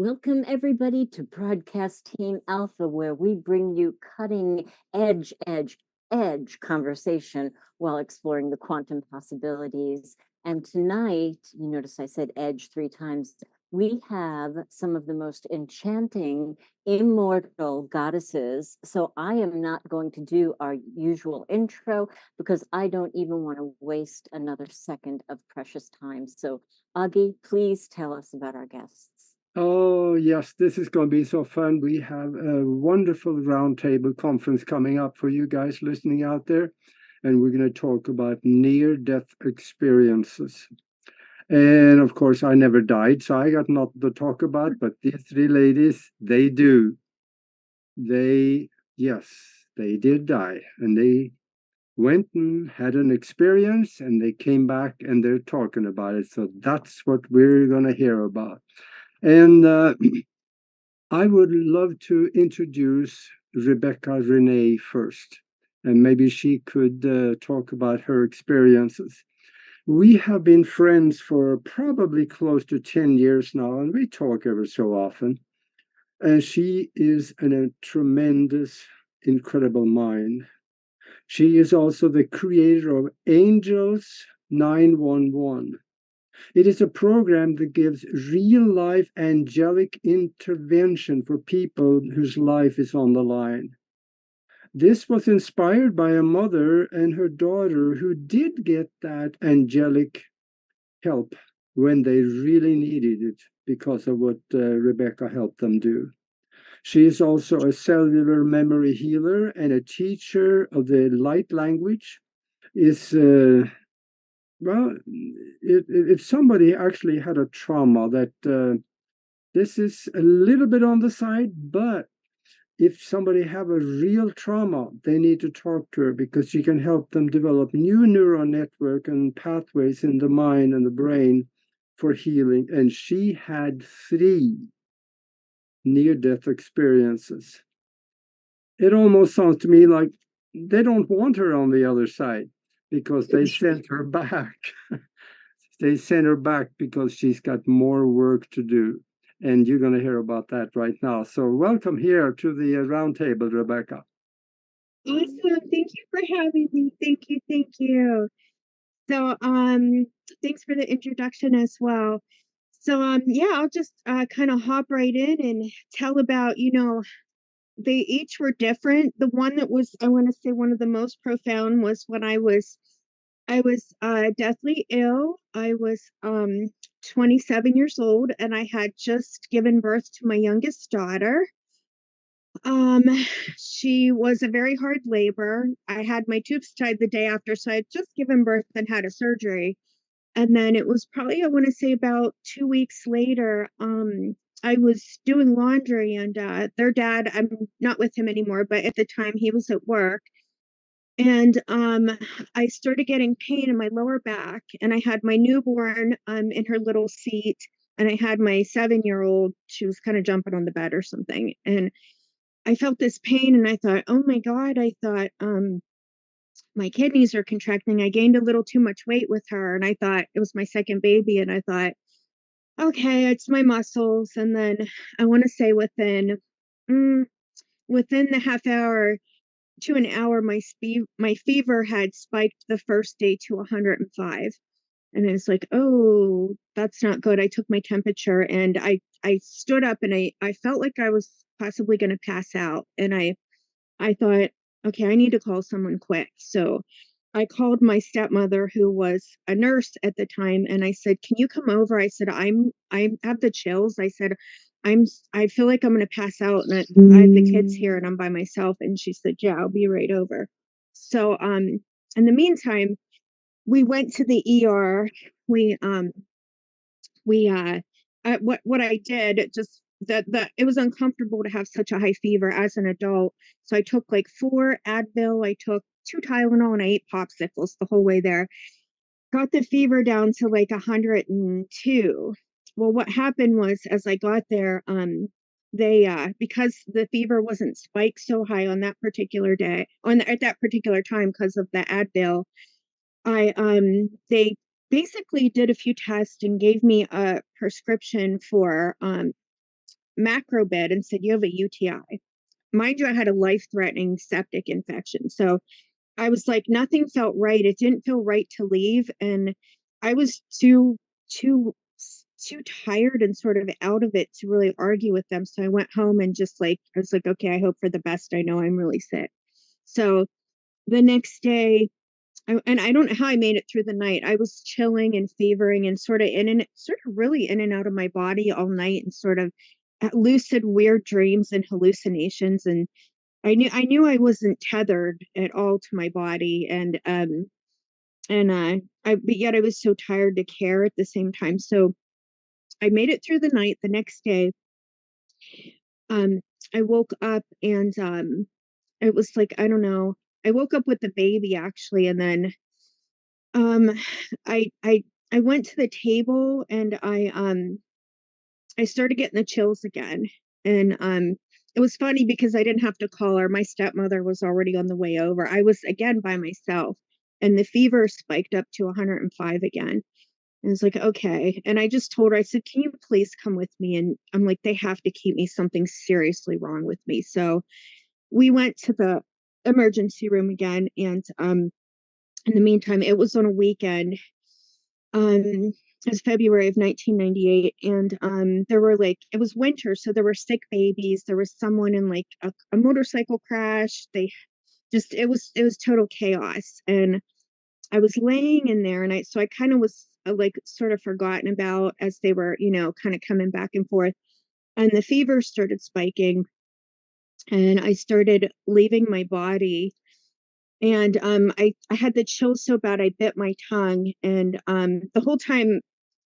Welcome, everybody, to Broadcast Team Alpha, where we bring you cutting edge conversation while exploring the quantum possibilities. And tonight, you notice I said edge 3 times, we have some of the most enchanting, immortal goddesses. So I am not going to do our usual intro because I don't even want to waste another second of precious time. So, Augie, please tell us about our guests. Oh, yes, this is going to be so fun. We have a wonderful roundtable conference coming up for you guys listening out there. And we're going to talk about near-death experiences. And of course, I never died, so I got nothing to talk about. But these 3 ladies, they do. Yes, they did die. And they went and had an experience and they came back and they're talking about it. So that's what we're going to hear about. And I would love to introduce Rebecca Renee first, and maybe she could talk about her experiences. We have been friends for probably close to 10 years now, and we talk ever so often. And she is a tremendous, incredible mind. She is also the creator of Angels 911. It is a program that gives real life angelic intervention for people whose life is on the line. This was inspired by a mother and her daughter who did get that angelic help when they really needed it because of what Rebecca helped them do. She is also a cellular memory healer and a teacher of the light language. Is Well, if somebody actually had a trauma that this is a little bit on the side, but if somebody have a real trauma, they need to talk to her because she can help them develop new neural network and pathways in the mind and the brain for healing. And she had 3 near-death experiences. It almost sounds to me like they don't want her on the other side because they sent her back. They sent her back because she's got more work to do. And you're going to hear about that right now. So, welcome here to the roundtable, Rebecca. Awesome. Thank you for having me. Thank you. Thank you. So, thanks for the introduction as well. So, yeah, I'll just kind of hop right in and tell about, they each were different. The one that was, I want to say, one of the most profound was when I was deathly ill. I was 27 years old, and I had just given birth to my youngest daughter. Um, she was a very hard labor. I had my tubes tied the day after, so I had just given birth and had a surgery. And then it was probably, I want to say, about 2 weeks later, I was doing laundry, and their dad, I'm not with him anymore, but at the time he was at work. And I started getting pain in my lower back, and I had my newborn in her little seat, and I had my 7-year-old. She was kind of jumping on the bed or something, and I felt this pain, and I thought, oh my God, I thought, my kidneys are contracting. I gained a little too much weight with her, and I thought it was my second baby, and I thought, okay, it's my muscles. And then I want to say within the half hour to an hour, my fever had spiked the first day to 105. And it's like, oh, that's not good. I took my temperature, and I stood up, and I felt like I was possibly going to pass out. And I thought, okay, I need to call someone quick. So I called my stepmother, who was a nurse at the time, and I said, "Can you come over?" I said, I have the chills." I said, I feel like I'm going to pass out, and I have the kids here, and I'm by myself." And she said, "Yeah, I'll be right over." So in the meantime, we went to the ER. We what I did, it just that it was uncomfortable to have such a high fever as an adult. So I took like 4 Advil, I took 2 Tylenol, and I ate popsicles the whole way there. Got the fever down to like 102. Well, what happened was, as I got there, they because the fever wasn't spiked so high on that particular day, at that particular time, because of the Advil, they basically did a few tests and gave me a prescription for macro bed and said, you have a UTI. Mind you, I had a life-threatening septic infection. So I was like, nothing felt right. It didn't feel right to leave. And I was too tired and sort of out of it to really argue with them. So I went home and just like, I was like, okay, I hope for the best. I know I'm really sick. So the next day, and I don't know how I made it through the night. I was chilling and fevering and sort of really in and out of my body all night, and sort of lucid weird dreams and hallucinations. And I knew I wasn't tethered at all to my body, but yet I was so tired to care at the same time. So I made it through the night. The next day, um, I woke up, and it was like, I don't know. I woke up with the baby actually, and then um, I I I went to the table, and I started getting the chills again. And it was funny because I didn't have to call her. My stepmother was already on the way over. I was again by myself, and the fever spiked up to 105 again. And it's like, okay. And I just told her, I said, can you please come with me? And I'm like, they have to keep me. Something seriously wrong with me. So we went to the emergency room again. And in the meantime, it was on a weekend. It was February of 1998, and there were like, it was winter, so there were sick babies. There was someone in like a motorcycle crash. They just, it was total chaos. And I was laying in there, and I kind of was like sort of forgotten about as they were, kind of coming back and forth. And the fever started spiking, and I started leaving my body. And I had the chills so bad I bit my tongue. And the whole time,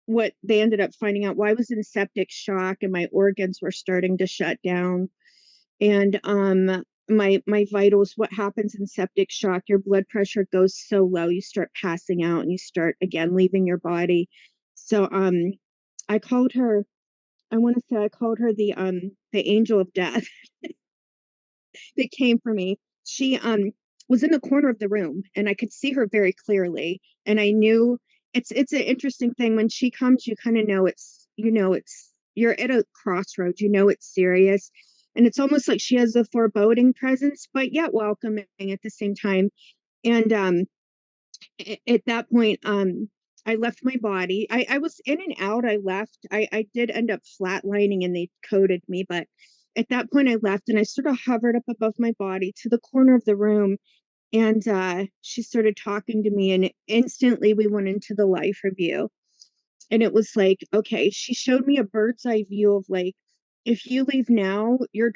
what they ended up finding out, well, I was in septic shock, and my organs were starting to shut down. And my vitals, what happens in septic shock, your blood pressure goes so low, you start passing out, and you start again leaving your body. So I called her, I want to say I called her the angel of death that came for me. She was in the corner of the room, and I could see her very clearly. And I knew it's an interesting thing. When she comes, you kind of know it's you're at a crossroads, it's serious. And it's almost like she has a foreboding presence, but yet welcoming at the same time. And at that point, I left my body. I was in and out. I left. I did end up flatlining, and they coded me, but at that point I left, and I sort of hovered up above my body to the corner of the room. And she started talking to me, and instantly we went into the life review. And it was like, okay, she showed me a bird's eye view of like, if you leave now, your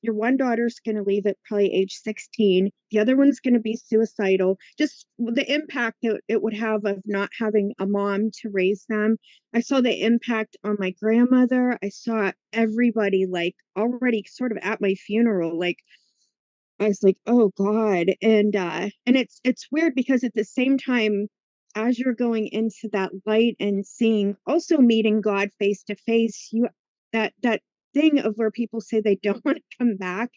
one daughter's going to leave at probably age 16. The other one's going to be suicidal. Just the impact that it would have of not having a mom to raise them. I saw the impact on my grandmother. I saw everybody like already sort of at my funeral. Like, I was like, oh God. And it's weird because at the same time, as you're going into that light and seeing, also meeting God face to face, that thing of where people say they don't want to come back,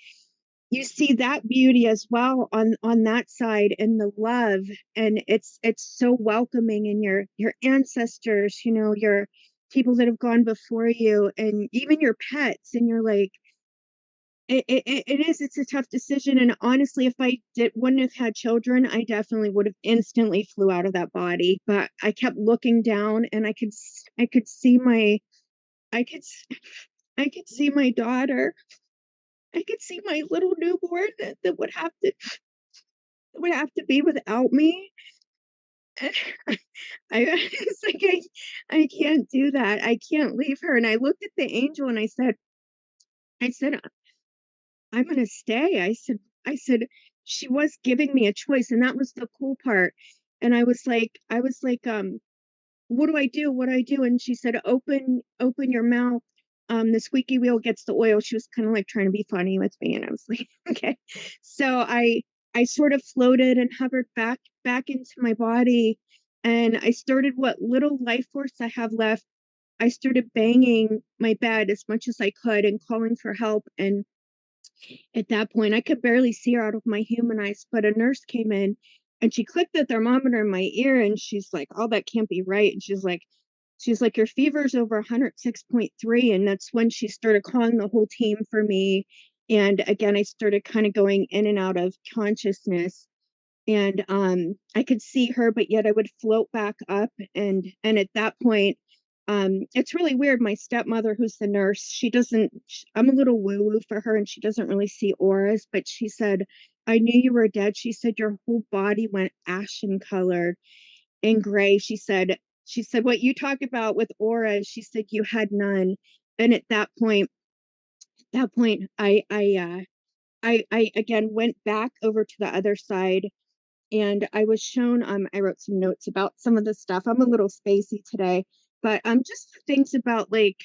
you see that beauty as well on that side, and the love. And it's so welcoming, and your ancestors, your people that have gone before you, and even your pets. And you're like, it's a tough decision. And honestly, if wouldn't have had children, I definitely would have instantly flew out of that body. But I kept looking down, and I could see I could I could see my daughter. I could see my little newborn that would have to be without me. And I was like, I can't do that. I can't leave her. And I looked at the angel, and I said, I'm gonna stay. I said, she was giving me a choice, and that was the cool part. And I was like, what do I do? What do I do? And she said, open your mouth. The squeaky wheel gets the oil. She was kind of like trying to be funny with me. And I was like, okay. So I sort of floated and hovered back into my body. And I started, what little life force I have left, I started banging my bed as much as I could and calling for help. And at that point, I could barely see her out of my human eyes, but a nurse came in, and she clicked the thermometer in my ear, and she's like, oh, that can't be right. And she's like, she's like, your fever's over 106.3. And that's when she started calling the whole team for me. And again, I started kind of going in and out of consciousness. And I could see her, but yet I would float back up. And at that point, it's really weird. My stepmother, who's the nurse, I'm a little woo-woo for her, and she doesn't really see auras, but she said, I knew you were dead. She said, your whole body went ashen color and gray. She said, what you talk about with auras, she said, you had none. And at that point, I again went back over to the other side, and I was shown, I wrote some notes about some of the stuff. I'm a little spacey today, but just things about like,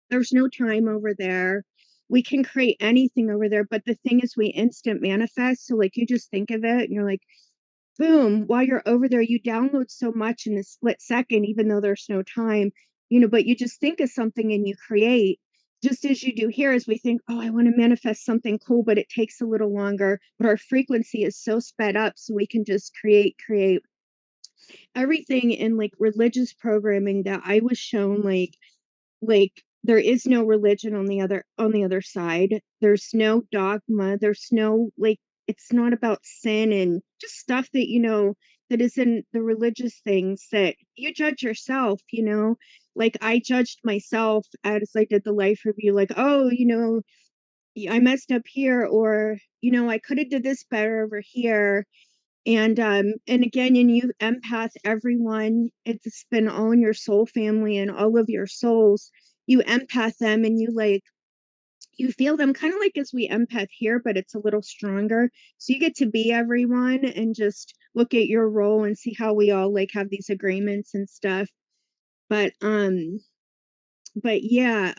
there's no time over there. We can create anything over there, but the thing is we instant manifest. So like, you just think of it and you're like, boom, while you're over there, you download so much in a split second, even though there's no time, but you just think of something and you create. Just as you do here, as we think, oh, I want to manifest something cool, but it takes a little longer. But our frequency is so sped up, so we can just create everything in like religious programming that I was shown, like there is no religion on the other side. There's no dogma. There's no like, it's not about sin and just stuff that is in the religious things that you judge yourself. Like I judged myself as I did the life review, like, oh, I messed up here, or I could have did this better over here. And again, and you empath everyone. It's been all in your soul family and all of your souls. You empath them, and you feel them kind of like as we empath here, but it's a little stronger. So you get to be everyone and just look at your role and see how we all like have these agreements and stuff. But yeah,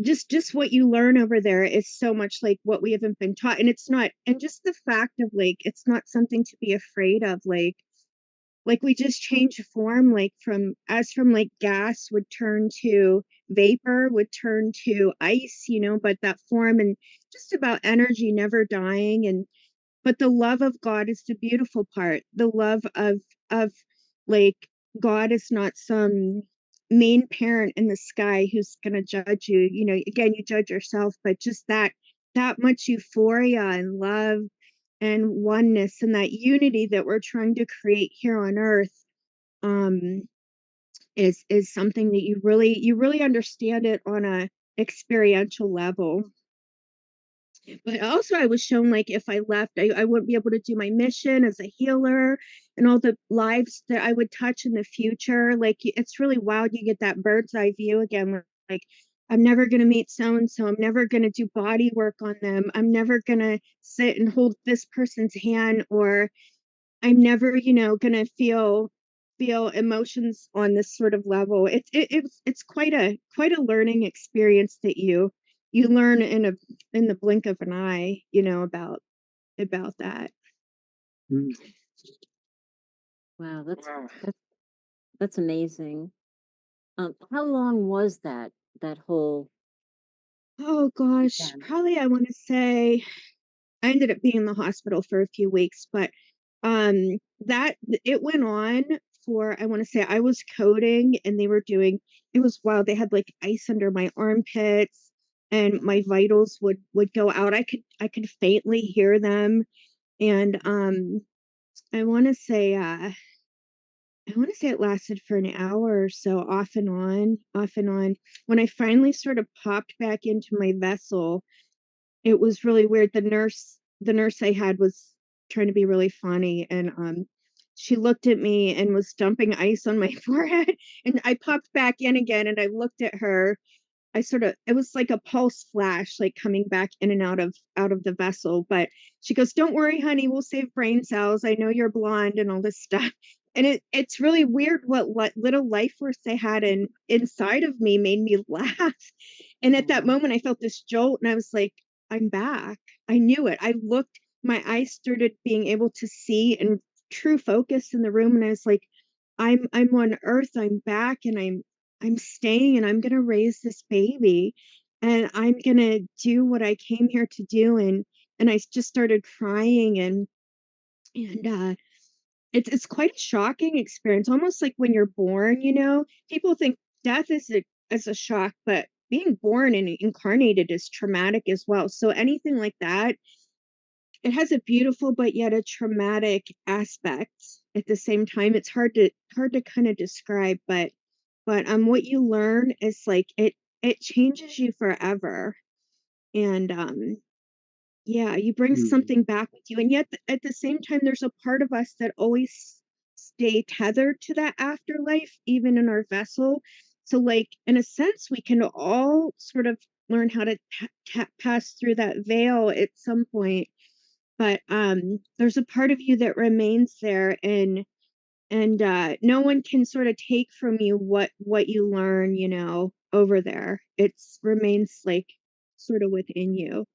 just what you learn over there is so much like what we haven't been taught. And it's not, and just the fact of like, it's not something to be afraid of. Like we just change form, like from like gas would turn to vapor, would turn to ice, but that form, and just about energy never dying. And but the love of God is the beautiful part. The love of like, God is not some main parent in the sky who's going to judge you. Again, you judge yourself, but just that much euphoria and love and oneness and that unity that we're trying to create here on earth, um is something that you really understand it on a experiential level. But also I was shown, like, if I left, I wouldn't be able to do my mission as a healer and all the lives that I would touch in the future. Like, it's really wild. You get that bird's eye view again. Like, I'm never going to meet so and so. I'm never going to do body work on them. I'm never going to sit and hold this person's hand, or I'm never, gonna feel emotions on this sort of level. It's quite a learning experience that you learn in the blink of an eye, about that. Mm. Wow, that's amazing. How long was that whole Oh gosh, event? probably I want to say I ended up being in the hospital for a few weeks, but that it went on for, I want to say, I was coding and it was wild. They had like ice under my armpits, and my vitals would go out. I could faintly hear them. And I want to say it lasted for an hour or so, off and on, off and on. When I finally sort of popped back into my vessel, it was really weird. The nurse I had was trying to be really funny, and she looked at me and was dumping ice on my forehead, and I popped back in again, and I looked at her. It was like a pulse flash, like coming back in and out of the vessel. But she goes, don't worry, honey, we'll save brain cells. I know you're blonde and all this stuff. And it's really weird what little life force they had inside of me made me laugh. And at that moment I felt this jolt, and I was like, I'm back. I knew it. My eyes started being able to see in true focus in the room, and I was like, I'm on earth. I'm back, and I'm staying, and I'm going to raise this baby, and I'm going to do what I came here to do. And I just started crying, and it's quite a shocking experience, almost like when you're born, you know? People think death is a shock, but being born and incarnated is traumatic as well. So anything like that, it has a beautiful but yet a traumatic aspect at the same time. It's hard to kind of describe, but what you learn is like it changes you forever. And yeah, you bring Mm. something back with you, and yet at the same time, there's a part of us that always stay tethered to that afterlife, even in our vessel. So, like, in a sense, we can all sort of learn how to pass through that veil at some point. But there's a part of you that remains there, and no one can sort of take from you what you learn, you know, over there. It's remains like sort of within you.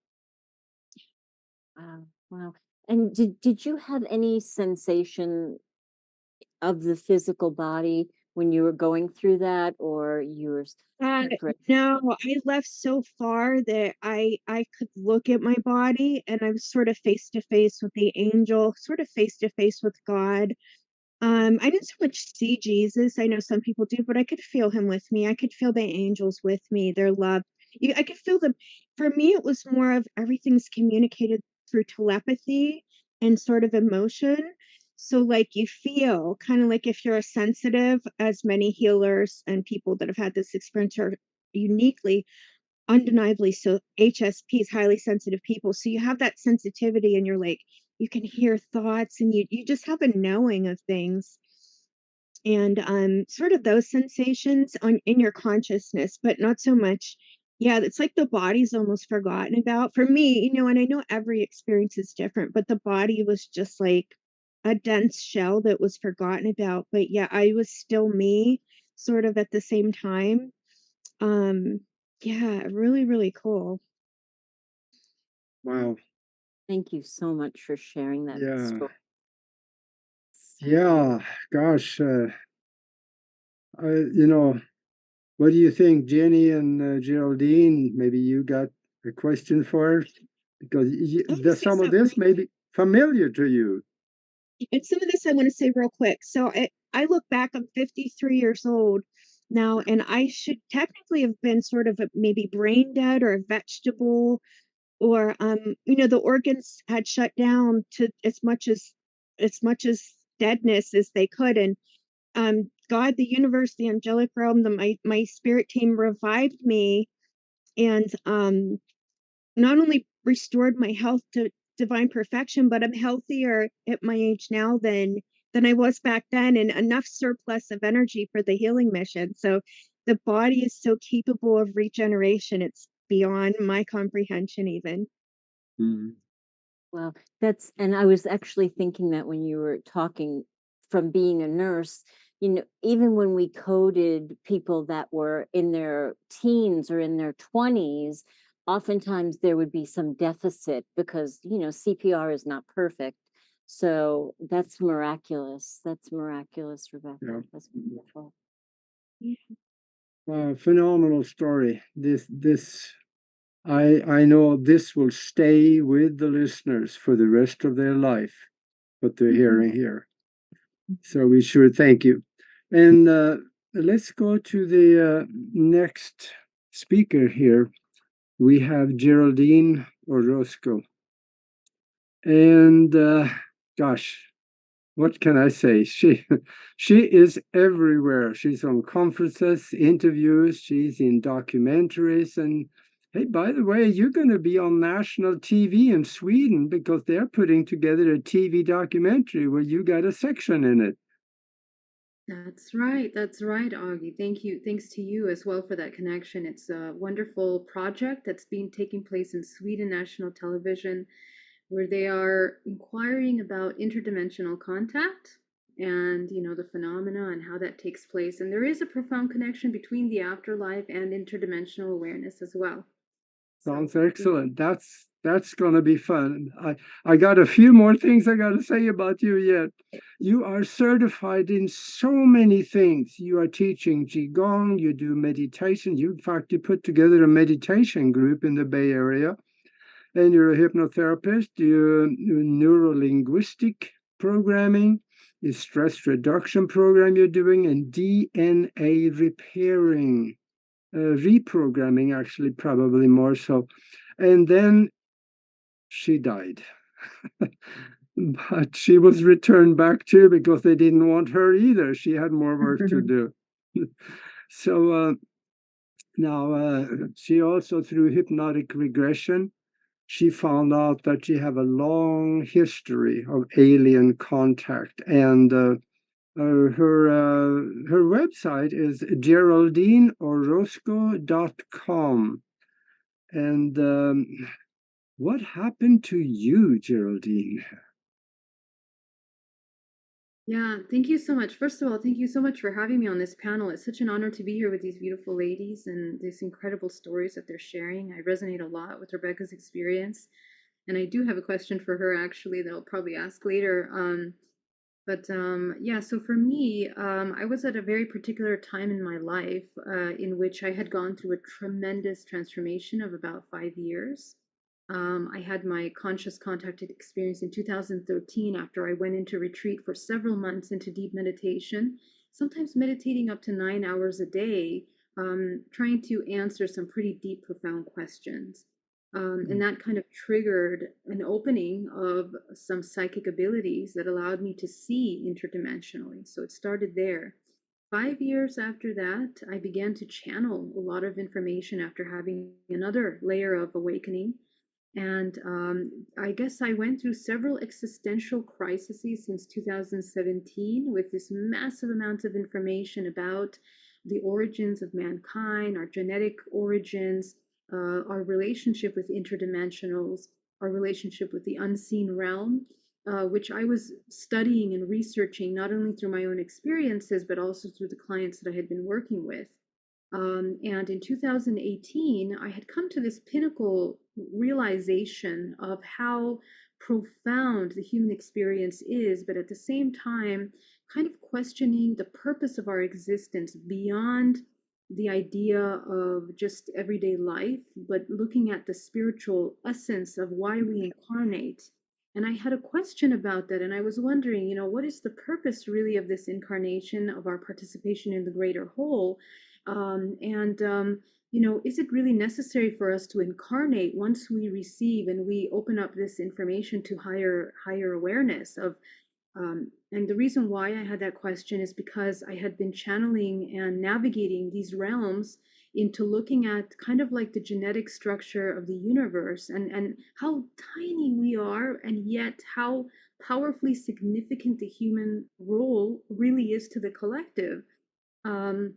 Wow, wow. And did you have any sensation of the physical body when you were going through that, or you were Uh, separate? no, I left so far that I could look at my body and I was sort of face to face with the angel, sort of face to face with God. I didn't so much see Jesus. I know some people do, but I could feel him with me. I could feel the angels with me, their love. I could feel them. For me, it was more of everything's communicated through telepathy and sort of emotion. So, like, you feel kind of like if you're a sensitive, as many healers and people that have had this experience are uniquely, undeniably so HSPs, highly sensitive people. So you have that sensitivity and you're like, you can hear thoughts and you just have a knowing of things. And sort of those sensations on in your consciousness, but not so much. Yeah, it's like the body's almost forgotten about. For me, you know, and I know every experience is different, but the body was just like a dense shell that was forgotten about. But yeah, I was still me, sort of at the same time. Um, yeah, really, really cool. Wow. Thank you so much for sharing that Yeah. story. So Yeah. Gosh. You know, what do you think, Jenny and Geraldine? Maybe you got a question for us? Because I want to say some of something this real may quick. be familiar to you. And some of this I want to say real quick. So I look back, I'm 53 years old now, and I should technically have been sort of maybe brain dead or a vegetable, or you know, the organs had shut down to as much as deadness as they could. And God, the universe, the angelic realm, my spirit team revived me and not only restored my health to divine perfection, but I'm healthier at my age now than I was back then, and enough surplus of energy for the healing mission. So the body is so capable of regeneration. It's beyond my comprehension even. Mm. well, and I was actually thinking that when you were talking from being a nurse, even when we coded people that were in their teens or in their 20s, oftentimes there would be some deficit because, CPR is not perfect. So that's miraculous. That's miraculous, Yeah. Rebecca. That's wonderful. Yeah. Phenomenal story. I know this will stay with the listeners for the rest of their life, what they're Mhm. hearing here. So we sure thank you. And let's go to the next speaker here. We have Geraldine Orozco. And gosh, what can I say? She is everywhere. She's on conferences, interviews, she's in documentaries, and hey, by the way, you're going to be on national TV in Sweden because they're putting together a TV documentary where you got a section in it. That's right. That's right, Augie. Thank you. Thanks to you as well for that connection. It's a wonderful project that's been taking place in Sweden National Television, where they are inquiring about interdimensional contact and the phenomena and how that takes place. And there is a profound connection between the afterlife and interdimensional awareness as well. Sounds excellent. That's going to be fun. I got a few more things I got to say about you yet. You are certified in so many things. You are teaching qigong, you do meditation. You in fact you put together a meditation group in the Bay Area, and you're a hypnotherapist. You do neurolinguistic programming, stress reduction program you're doing, and DNA repairing, reprogramming, actually, probably more so. And then she died. But she was returned back too because they didn't want her either. She had more work to do. So now she also, through hypnotic regression, she found out that she have a long history of alien contact, and her website is geraldineorozco.com. And what happened to you, Geraldine? Yeah, thank you so much. First of all, thank you so much for having me on this panel. It's such an honor to be here with these beautiful ladies and these incredible stories that they're sharing. I resonate a lot with Rebecca's experience. And I do have a question for her actually that I'll probably ask later. Yeah, so for me, I was at a very particular time in my life in which I had gone through a tremendous transformation of about 5 years. I had my conscious contacted experience in 2013 after I went into retreat for several months into deep meditation, sometimes meditating up to 9 hours a day, trying to answer some pretty deep, profound questions. And that kind of triggered an opening of some psychic abilities that allowed me to see interdimensionally. So it started there. 5 years after that, I began to channel a lot of information after having another layer of awakening. And I guess I went through several existential crises since 2017 with this massive amount of information about the origins of mankind, our genetic origins, our relationship with interdimensionals, our relationship with the unseen realm, which I was studying and researching not only through my own experiences, but also through the clients that I had been working with. And in 2018, I had come to this pinnacle realization of how profound the human experience is, but at the same time, kind of questioning the purpose of our existence beyond the idea of just everyday life, but looking at the spiritual essence of why we incarnate. And I had a question about that, and I was wondering, what is the purpose really of this incarnation, of our participation in the greater whole? And is it really necessary for us to incarnate once we receive and we open up this information to higher awareness of? And the reason why I had that question is because I had been channeling and navigating these realms into looking at kind of like the genetic structure of the universe, and how tiny we are, and yet how powerfully significant the human role really is to the collective. Um,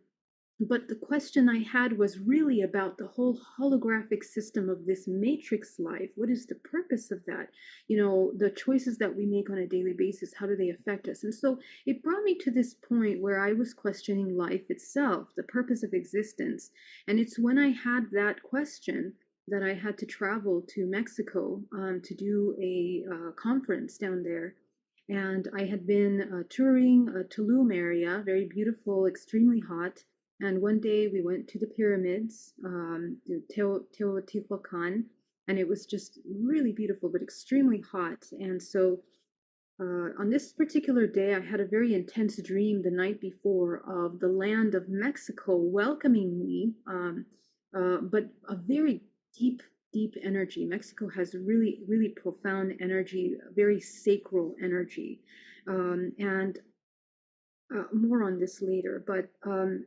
but the question I had was really about the whole holographic system of this matrix life. What is the purpose of that? The choices that we make on a daily basis, how do they affect us? And so it brought me to this point where I was questioning life itself, the purpose of existence. And it's when I had that question that I had to travel to Mexico to do a conference down there. And I had been touring Tulum area, very beautiful, extremely hot. And one day we went to the pyramids, Teotihuacan, and it was just really beautiful, but extremely hot. And so on this particular day, I had a very intense dream the night before of the land of Mexico welcoming me, but a very deep, deep energy. Mexico has really, really profound energy, very sacral energy. And more on this later, but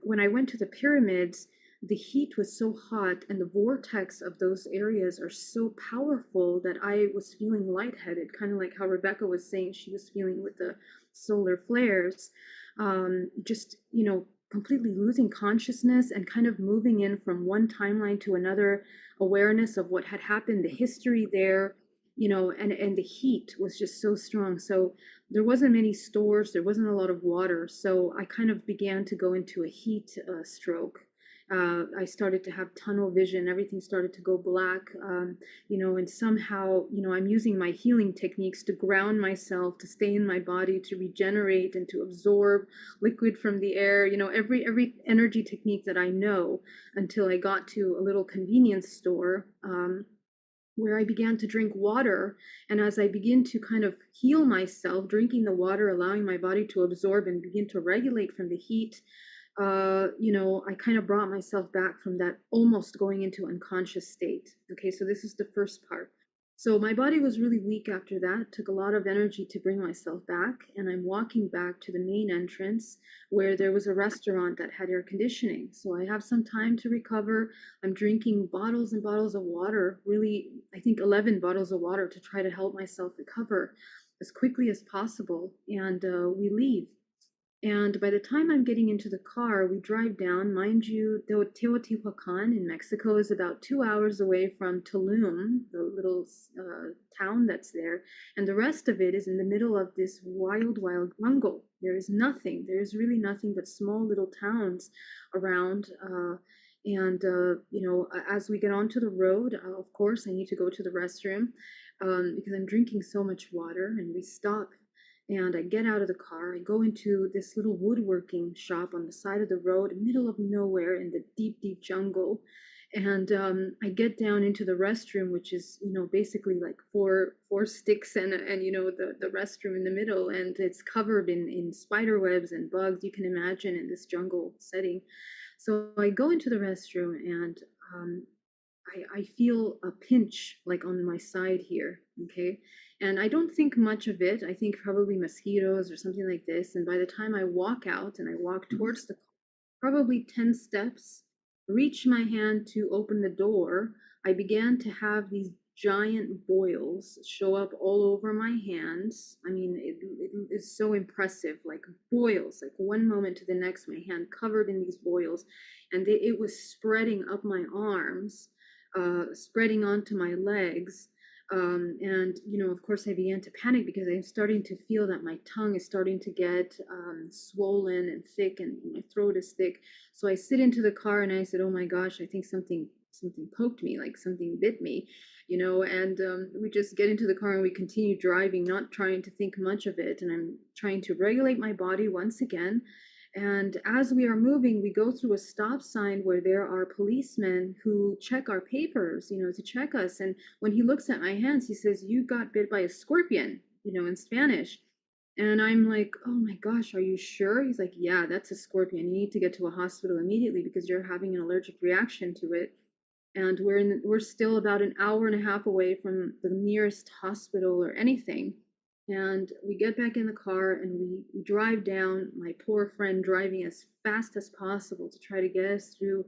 when I went to the pyramids, the heat was so hot and the vortex of those areas are so powerful that I was feeling lightheaded, kind of like how Rebecca was saying she was feeling with the solar flares. Just, completely losing consciousness and kind of moving in from one timeline to another, awareness of what had happened, the history there, and the heat was just so strong. So there wasn't many stores, there wasn't a lot of water, so I kind of began to go into a heat stroke. I started to have tunnel vision, everything started to go black, and somehow, I'm using my healing techniques to ground myself, to stay in my body, to regenerate and to absorb liquid from the air, every energy technique that I know, until I got to a little convenience store. where I began to drink water. And as I begin to kind of heal myself, drinking the water, allowing my body to absorb and begin to regulate from the heat, I kind of brought myself back from that almost going into unconscious state. Okay, so this is the first part. So my body was really weak after that. It took a lot of energy to bring myself back. And I'm walking back to the main entrance where there was a restaurant that had air conditioning. So I have some time to recover. I'm drinking bottles and bottles of water, really, I think 11 bottles of water to try to help myself recover as quickly as possible. And we leave. And by the time I'm getting into the car, we drive down. Mind you, Teotihuacan in Mexico is about 2 hours away from Tulum, the little town that's there. And the rest of it is in the middle of this wild, wild jungle. There is nothing. There is really nothing but small little towns around. As we get onto the road, of course, I need to go to the restroom because I'm drinking so much water. And we stop and I get out of the car. I go into this little woodworking shop on the side of the road, middle of nowhere in the deep, deep jungle. And I get down into the restroom, which is, basically like four sticks and the restroom in the middle. And it's covered in spider webs and bugs, you can imagine, in this jungle setting. So I go into the restroom and um, I feel a pinch like on my side here. Okay. And I don't think much of it. I think probably mosquitoes or something like this. And by the time I walk out and I walk towards the probably 10 steps, reach my hand to open the door, I began to have these giant boils show up all over my hands. I mean, it is so impressive, like boils, like one moment to the next, my hand covered in these boils. And it was spreading up my arms, spreading onto my legs. Of course, I began to panic because I'm starting to feel that my tongue is starting to get swollen and thick, and my throat is thick. So I sit into the car and I said, "Oh my gosh, I think something poked me, like something bit me." And we just get into the car and we continue driving, not trying to think much of it. And I'm trying to regulate my body once again. And as we are moving, we go through a stop sign where there are policemen who check our papers, to check us. And when he looks at my hands, he says, "You got bit by a scorpion," in Spanish. And I'm like, "Oh my gosh, are you sure?" He's like, "Yeah, that's a scorpion. You need to get to a hospital immediately because you're having an allergic reaction to it." And we're still about an hour and a half away from the nearest hospital or anything. And we get back in the car and we drive down, my poor friend driving as fast as possible to try to get us through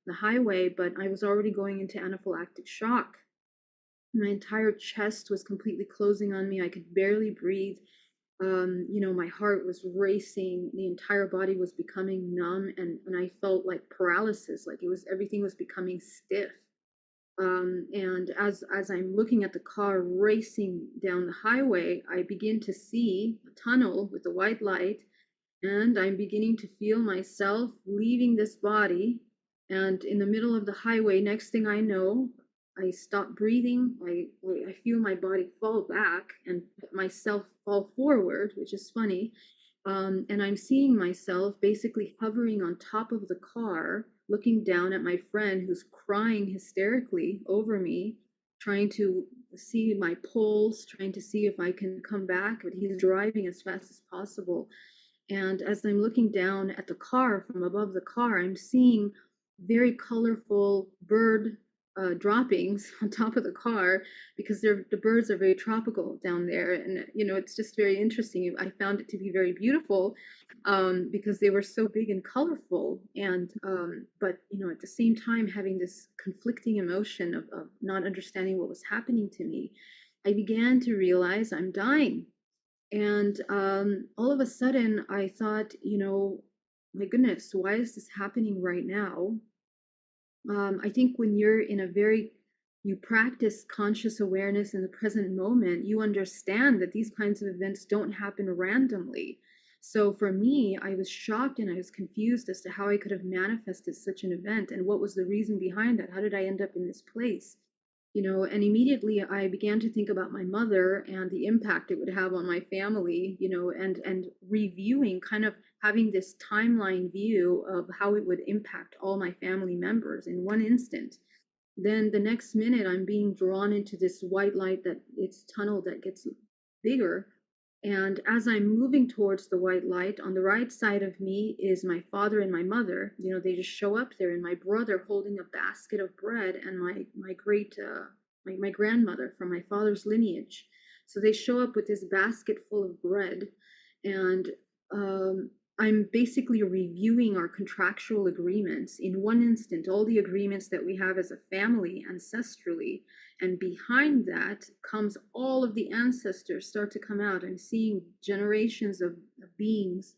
the highway. But I was already going into anaphylactic shock. My entire chest was completely closing on me. I could barely breathe. My heart was racing. The entire body was becoming numb, and I felt like paralysis, like everything was becoming stiff. And as I'm looking at the car racing down the highway, I begin to see a tunnel with a white light, and I'm beginning to feel myself leaving this body. And in the middle of the highway, next thing I know, I stop breathing. I feel my body fall back and myself fall forward, which is funny. And I'm seeing myself basically hovering on top of the car, looking down at my friend who's crying hysterically over me, trying to see my pulse, trying to see if I can come back, but he's driving as fast as possible. And as I'm looking down at the car from above the car, I'm seeing very colorful bird droppings on top of the car because the birds are very tropical down there. And, it's just very interesting. I found it to be very beautiful because they were so big and colorful. But, at the same time, having this conflicting emotion of not understanding what was happening to me, I began to realize I'm dying. And all of a sudden, I thought, my goodness, why is this happening right now? I think when you practice conscious awareness in the present moment, you understand that these kinds of events don't happen randomly. So for me, I was shocked and I was confused as to how I could have manifested such an event and what was the reason behind that. How did I end up in this place? And immediately I began to think about my mother and the impact it would have on my family, and reviewing, kind of having this timeline view of how it would impact all my family members in one instant. Then the next minute, I'm being drawn into this white light that it's tunnel that gets bigger. And as I'm moving towards the white light, on the right side of me is my father and my mother. You know, they just show up there, and my brother holding a basket of bread, and my grandmother from my father's lineage. So they show up with this basket full of bread, and I'm basically reviewing our contractual agreements. In one instant, all the agreements that we have as a family ancestrally, and behind that comes all of the ancestors start to come out. I'm seeing generations of beings.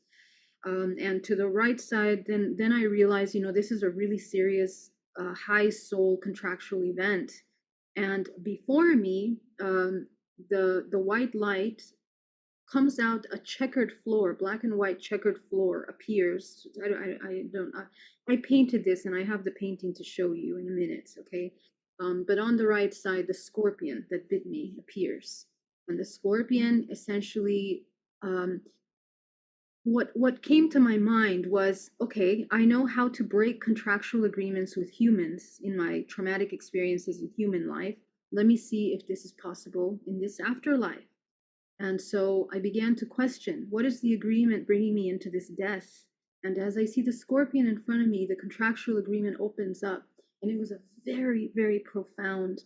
And to the right side, then I realize, you know, this is a really serious, high soul contractual event. And before me, the white light comes out, a checkered floor, black and white checkered floor appears. I painted this, and I have the painting to show you in a minute, okay? But on the right side, the scorpion that bit me appears. And the scorpion essentially, what came to my mind was, okay, I know how to break contractual agreements with humans in my traumatic experiences in human life. Let me see if this is possible in this afterlife. And so I began to question, what is the agreement bringing me into this death? And as I see the scorpion in front of me, the contractual agreement opens up. And it was a very, very profound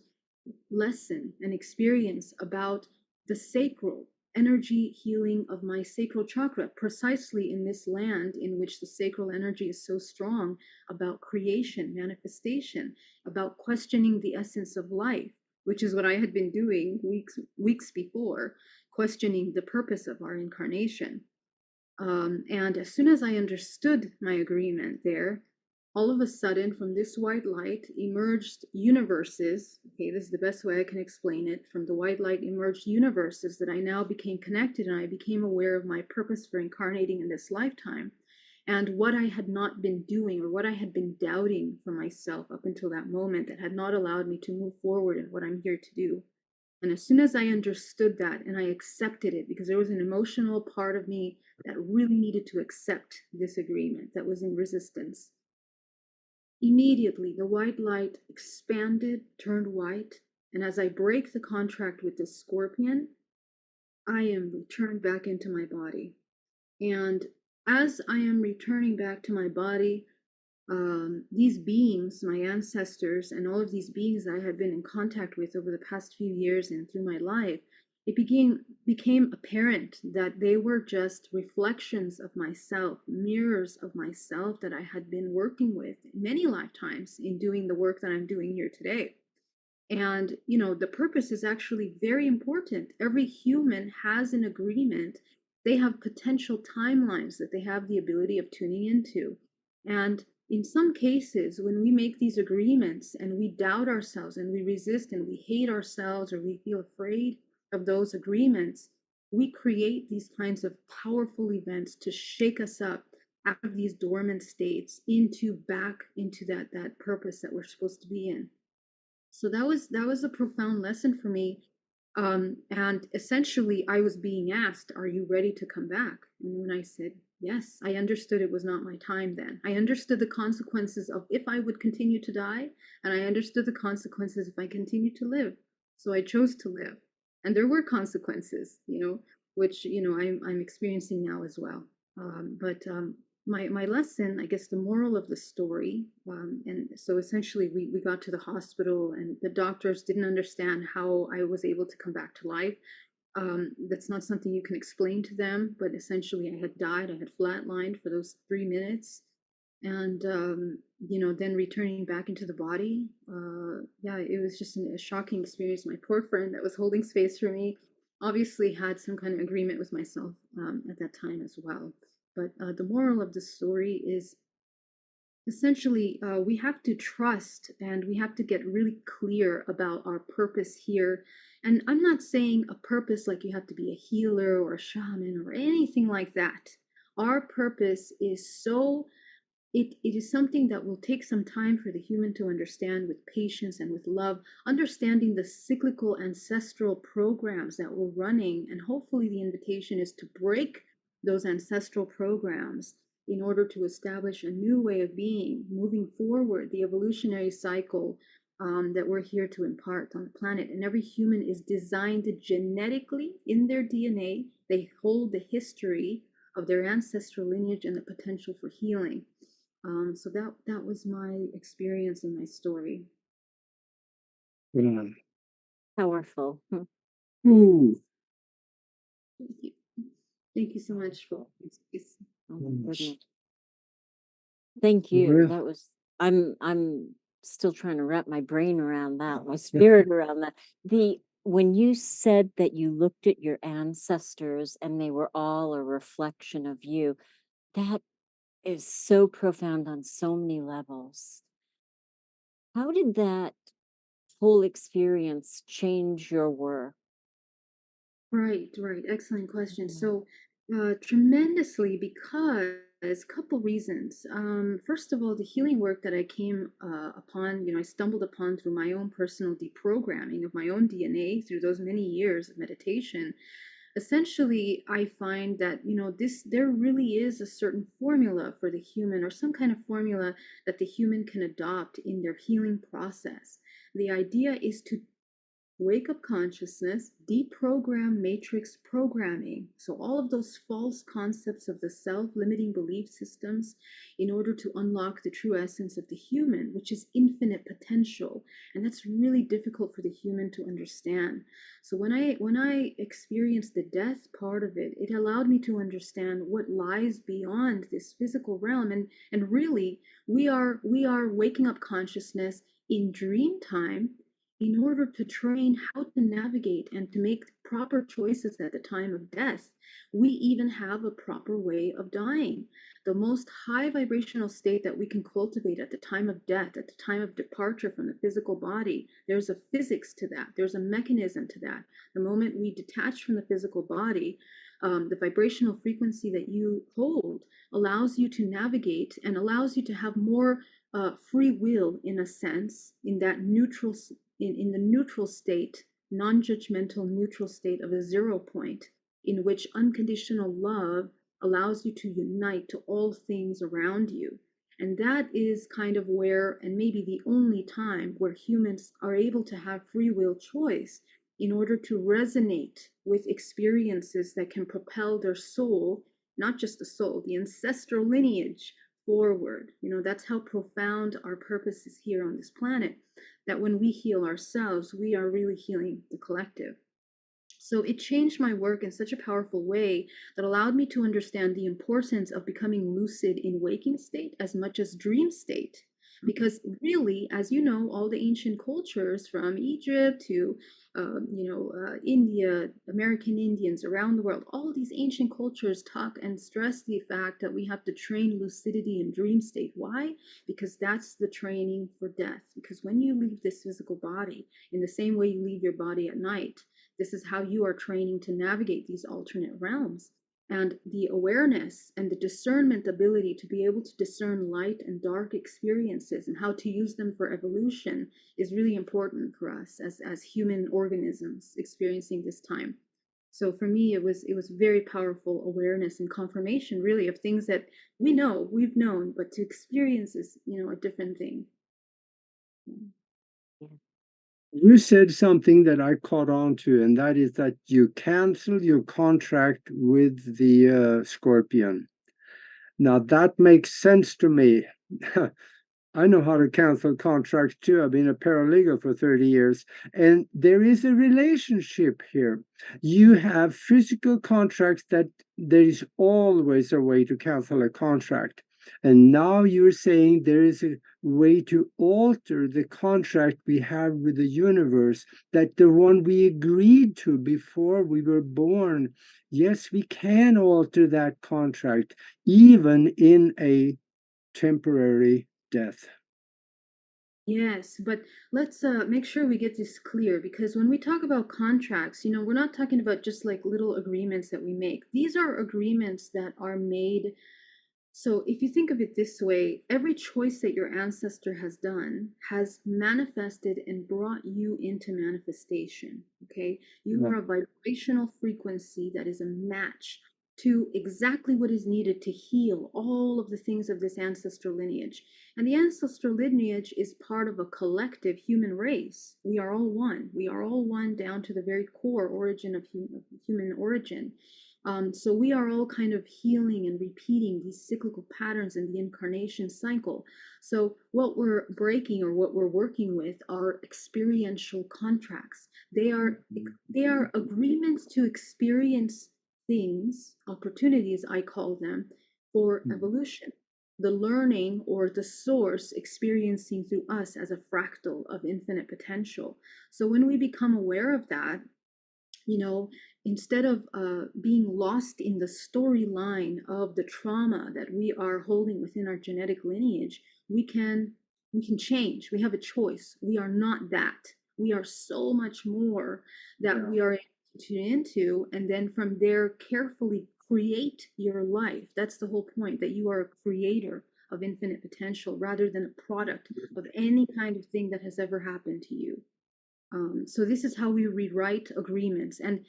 lesson and experience about the sacral energy healing of my sacral chakra, precisely in this land in which the sacral energy is so strong, about creation, manifestation, about questioning the essence of life, which is what I had been doing weeks before, questioning the purpose of our incarnation. And as soon as I understood my agreement there, all of a sudden, from this white light emerged universes. Okay, this is the best way I can explain it. From the white light emerged universes that I now became connected, and I became aware of my purpose for incarnating in this lifetime, and what I had not been doing, or what I had been doubting for myself up until that moment, that had not allowed me to move forward in what I'm here to do. And as soon as I understood that and I accepted it, because there was an emotional part of me that really needed to accept this agreement, that was in resistance, immediately the white light expanded, turned white, and as I break the contract with this scorpion, I am returned back into my body. And as I am returning back to my body, these beings, my ancestors, and all of these beings I had been in contact with over the past few years and through my life, it became apparent that they were just reflections of myself, mirrors of myself that I had been working with many lifetimes in doing the work that I'm doing here today. And, you know, the purpose is actually very important. Every human has an agreement. They have potential timelines that they have the ability of tuning into. And in some cases, when we make these agreements and we doubt ourselves and we resist and we hate ourselves, or we feel afraid of those agreements, we create these kinds of powerful events to shake us up out of these dormant states back into that purpose that we're supposed to be in. So that was a profound lesson for me. And essentially, I was being asked, "Are you ready to come back?" And when I said yes, I understood it was not my time. Then I understood the consequences of if I would continue to die, and I understood the consequences if I continued to live. So I chose to live, and there were consequences, which I'm experiencing now as well. But my lesson, I guess, the moral of the story, and so essentially we got to the hospital, and the doctors didn't understand how I was able to come back to life. That's not something you can explain to them, but essentially I had died. I had flatlined for those 3 minutes, and then returning back into the body. Yeah, it was just a shocking experience. My poor friend that was holding space for me obviously had some kind of agreement with myself at that time as well. But the moral of the story is essentially we have to trust, and we have to get really clear about our purpose here. And I'm not saying a purpose like you have to be a healer or a shaman or anything like that. Our purpose is it is something that will take some time for the human to understand, with patience and with love, understanding the cyclical ancestral programs that we're running. And hopefully the invitation is to break those ancestral programs in order to establish a new way of being, moving forward the evolutionary cycle that we're here to impart on the planet. And every human is designed genetically in their DNA. They hold the history of their ancestral lineage and the potential for healing. So that was my experience and my story. Yeah. Powerful. Ooh. Thank you. Thank you so much for this. Oh my goodness. Thank you. Yeah. That was I'm still trying to wrap my brain around that, my spirit around that. When you said that you looked at your ancestors and they were all a reflection of you, that is so profound on so many levels. How did that whole experience change your work? Right, right. Excellent question. So, tremendously because couple reasons. First of all, the healing work that I came upon, I stumbled upon through my own personal deprogramming of my own DNA through those many years of meditation. Essentially, I find that, there really is a certain formula for the human, or some kind of formula that the human can adopt in their healing process. The idea is to wake up consciousness, deprogram matrix programming. So, all of those false concepts of the self limiting belief systems in order to unlock the true essence of the human, which is infinite potential. And that's really difficult for the human to understand. So, when I experienced the death part of it, it allowed me to understand what lies beyond this physical realm. And really, we are waking up consciousness in dream time in order to train how to navigate and to make proper choices at the time of death. We even have a proper way of dying. The most high vibrational state that we can cultivate at the time of death, at the time of departure from the physical body, there's a physics to that, there's a mechanism to that. The moment we detach from the physical body, the vibrational frequency that you hold allows you to navigate and allows you to have more free will, in a sense, in that neutral in the neutral state, non-judgmental neutral state of a 0 point, in which unconditional love allows you to unite to all things around you. And that is kind of where, and maybe the only time, where humans are able to have free will choice in order to resonate with experiences that can propel their soul, not just the soul, the ancestral lineage forward. That's how profound our purpose is here on this planet, that when we heal ourselves, we are really healing the collective. So it changed my work in such a powerful way that allowed me to understand the importance of becoming lucid in waking state as much as dream state. Because really, as you know, all the ancient cultures from Egypt to, India, American Indians around the world, all these ancient cultures talk and stress the fact that we have to train lucidity in dream state. Why? Because that's the training for death. Because when you leave this physical body, in the same way you leave your body at night, this is how you are training to navigate these alternate realms. And the awareness and the discernment ability to be able to discern light and dark experiences and how to use them for evolution is really important for us as human organisms experiencing this time. So for me, it was very powerful awareness and confirmation, really, of things that we've known, but to experience is a different thing. You said something that I caught on to, and that is that you cancel your contract with the scorpion. Now that makes sense to me. I know how to cancel contracts too. I've been a paralegal for 30 years. And there is a relationship here. You have physical contracts that there is always a way to cancel a contract. And now you're saying there is a way to alter the contract we have with the universe, that the one we agreed to before we were born. Yes, we can alter that contract, even in a temporary death. Yes, but let's make sure we get this clear, because when we talk about contracts, we're not talking about just like little agreements that we make. These are agreements that are made. So if you think of it this way, every choice that your ancestor has done has manifested and brought you into manifestation. Okay, you Yeah. are a vibrational frequency that is a match to exactly what is needed to heal all of the things of this ancestral lineage. And the ancestral lineage is part of a collective human race. We are all one. We are all one down to the very core origin of human origin. So we are all kind of healing and repeating these cyclical patterns in the incarnation cycle. So what we're breaking or what we're working with are experiential contracts. They are agreements to experience things, opportunities, I call them, for evolution. The learning or the source experiencing through us as a fractal of infinite potential. So when we become aware of that, instead of being lost in the storyline of the trauma that we are holding within our genetic lineage, we can change. We have a choice. We are not that. We are so much more that we are able to tune into, and then from there carefully create your life. That's the whole point, that you are a creator of infinite potential rather than a product of any kind of thing that has ever happened to you. So this is how we rewrite agreements. And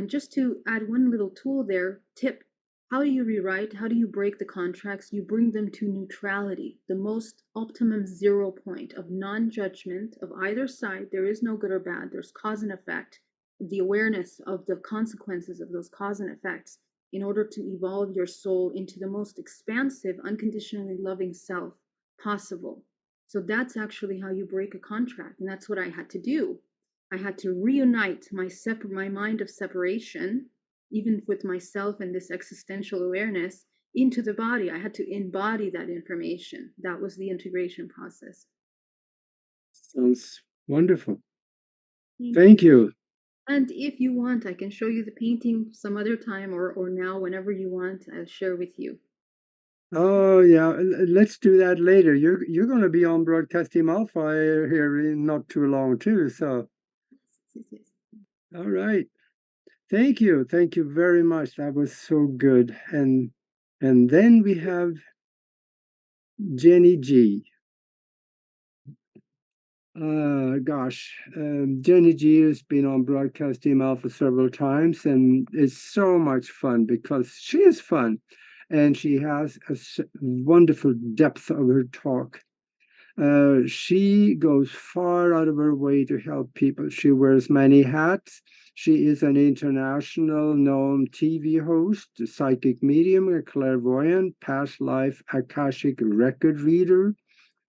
just to add one little tool there, tip, how do you rewrite? How do you break the contracts? You bring them to neutrality, the most optimum 0 point of non-judgment of either side. There is no good or bad. There's cause and effect, the awareness of the consequences of those cause and effects in order to evolve your soul into the most expansive, unconditionally loving self possible. So that's actually how you break a contract. And that's what I had to do. I had to reunite my mind of separation, even with myself and this existential awareness, into the body. I had to embody that information. That was the integration process. Sounds wonderful. Thank you. And if you want, I can show you the painting some other time or now, whenever you want, I'll share with you. Oh yeah, let's do that later. You're going to be on Broadcast Team Alpha here in not too long too. So, all right. Thank you very much. That was so good. And then we have Jenny G. Jenny G has been on Broadcast Team Alpha several times, and it's so much fun because she is fun, and she has a wonderful depth of her talk. She goes far out of her way to help people. She wears many hats. She is an international known TV host, a psychic medium, a clairvoyant, past life Akashic record reader,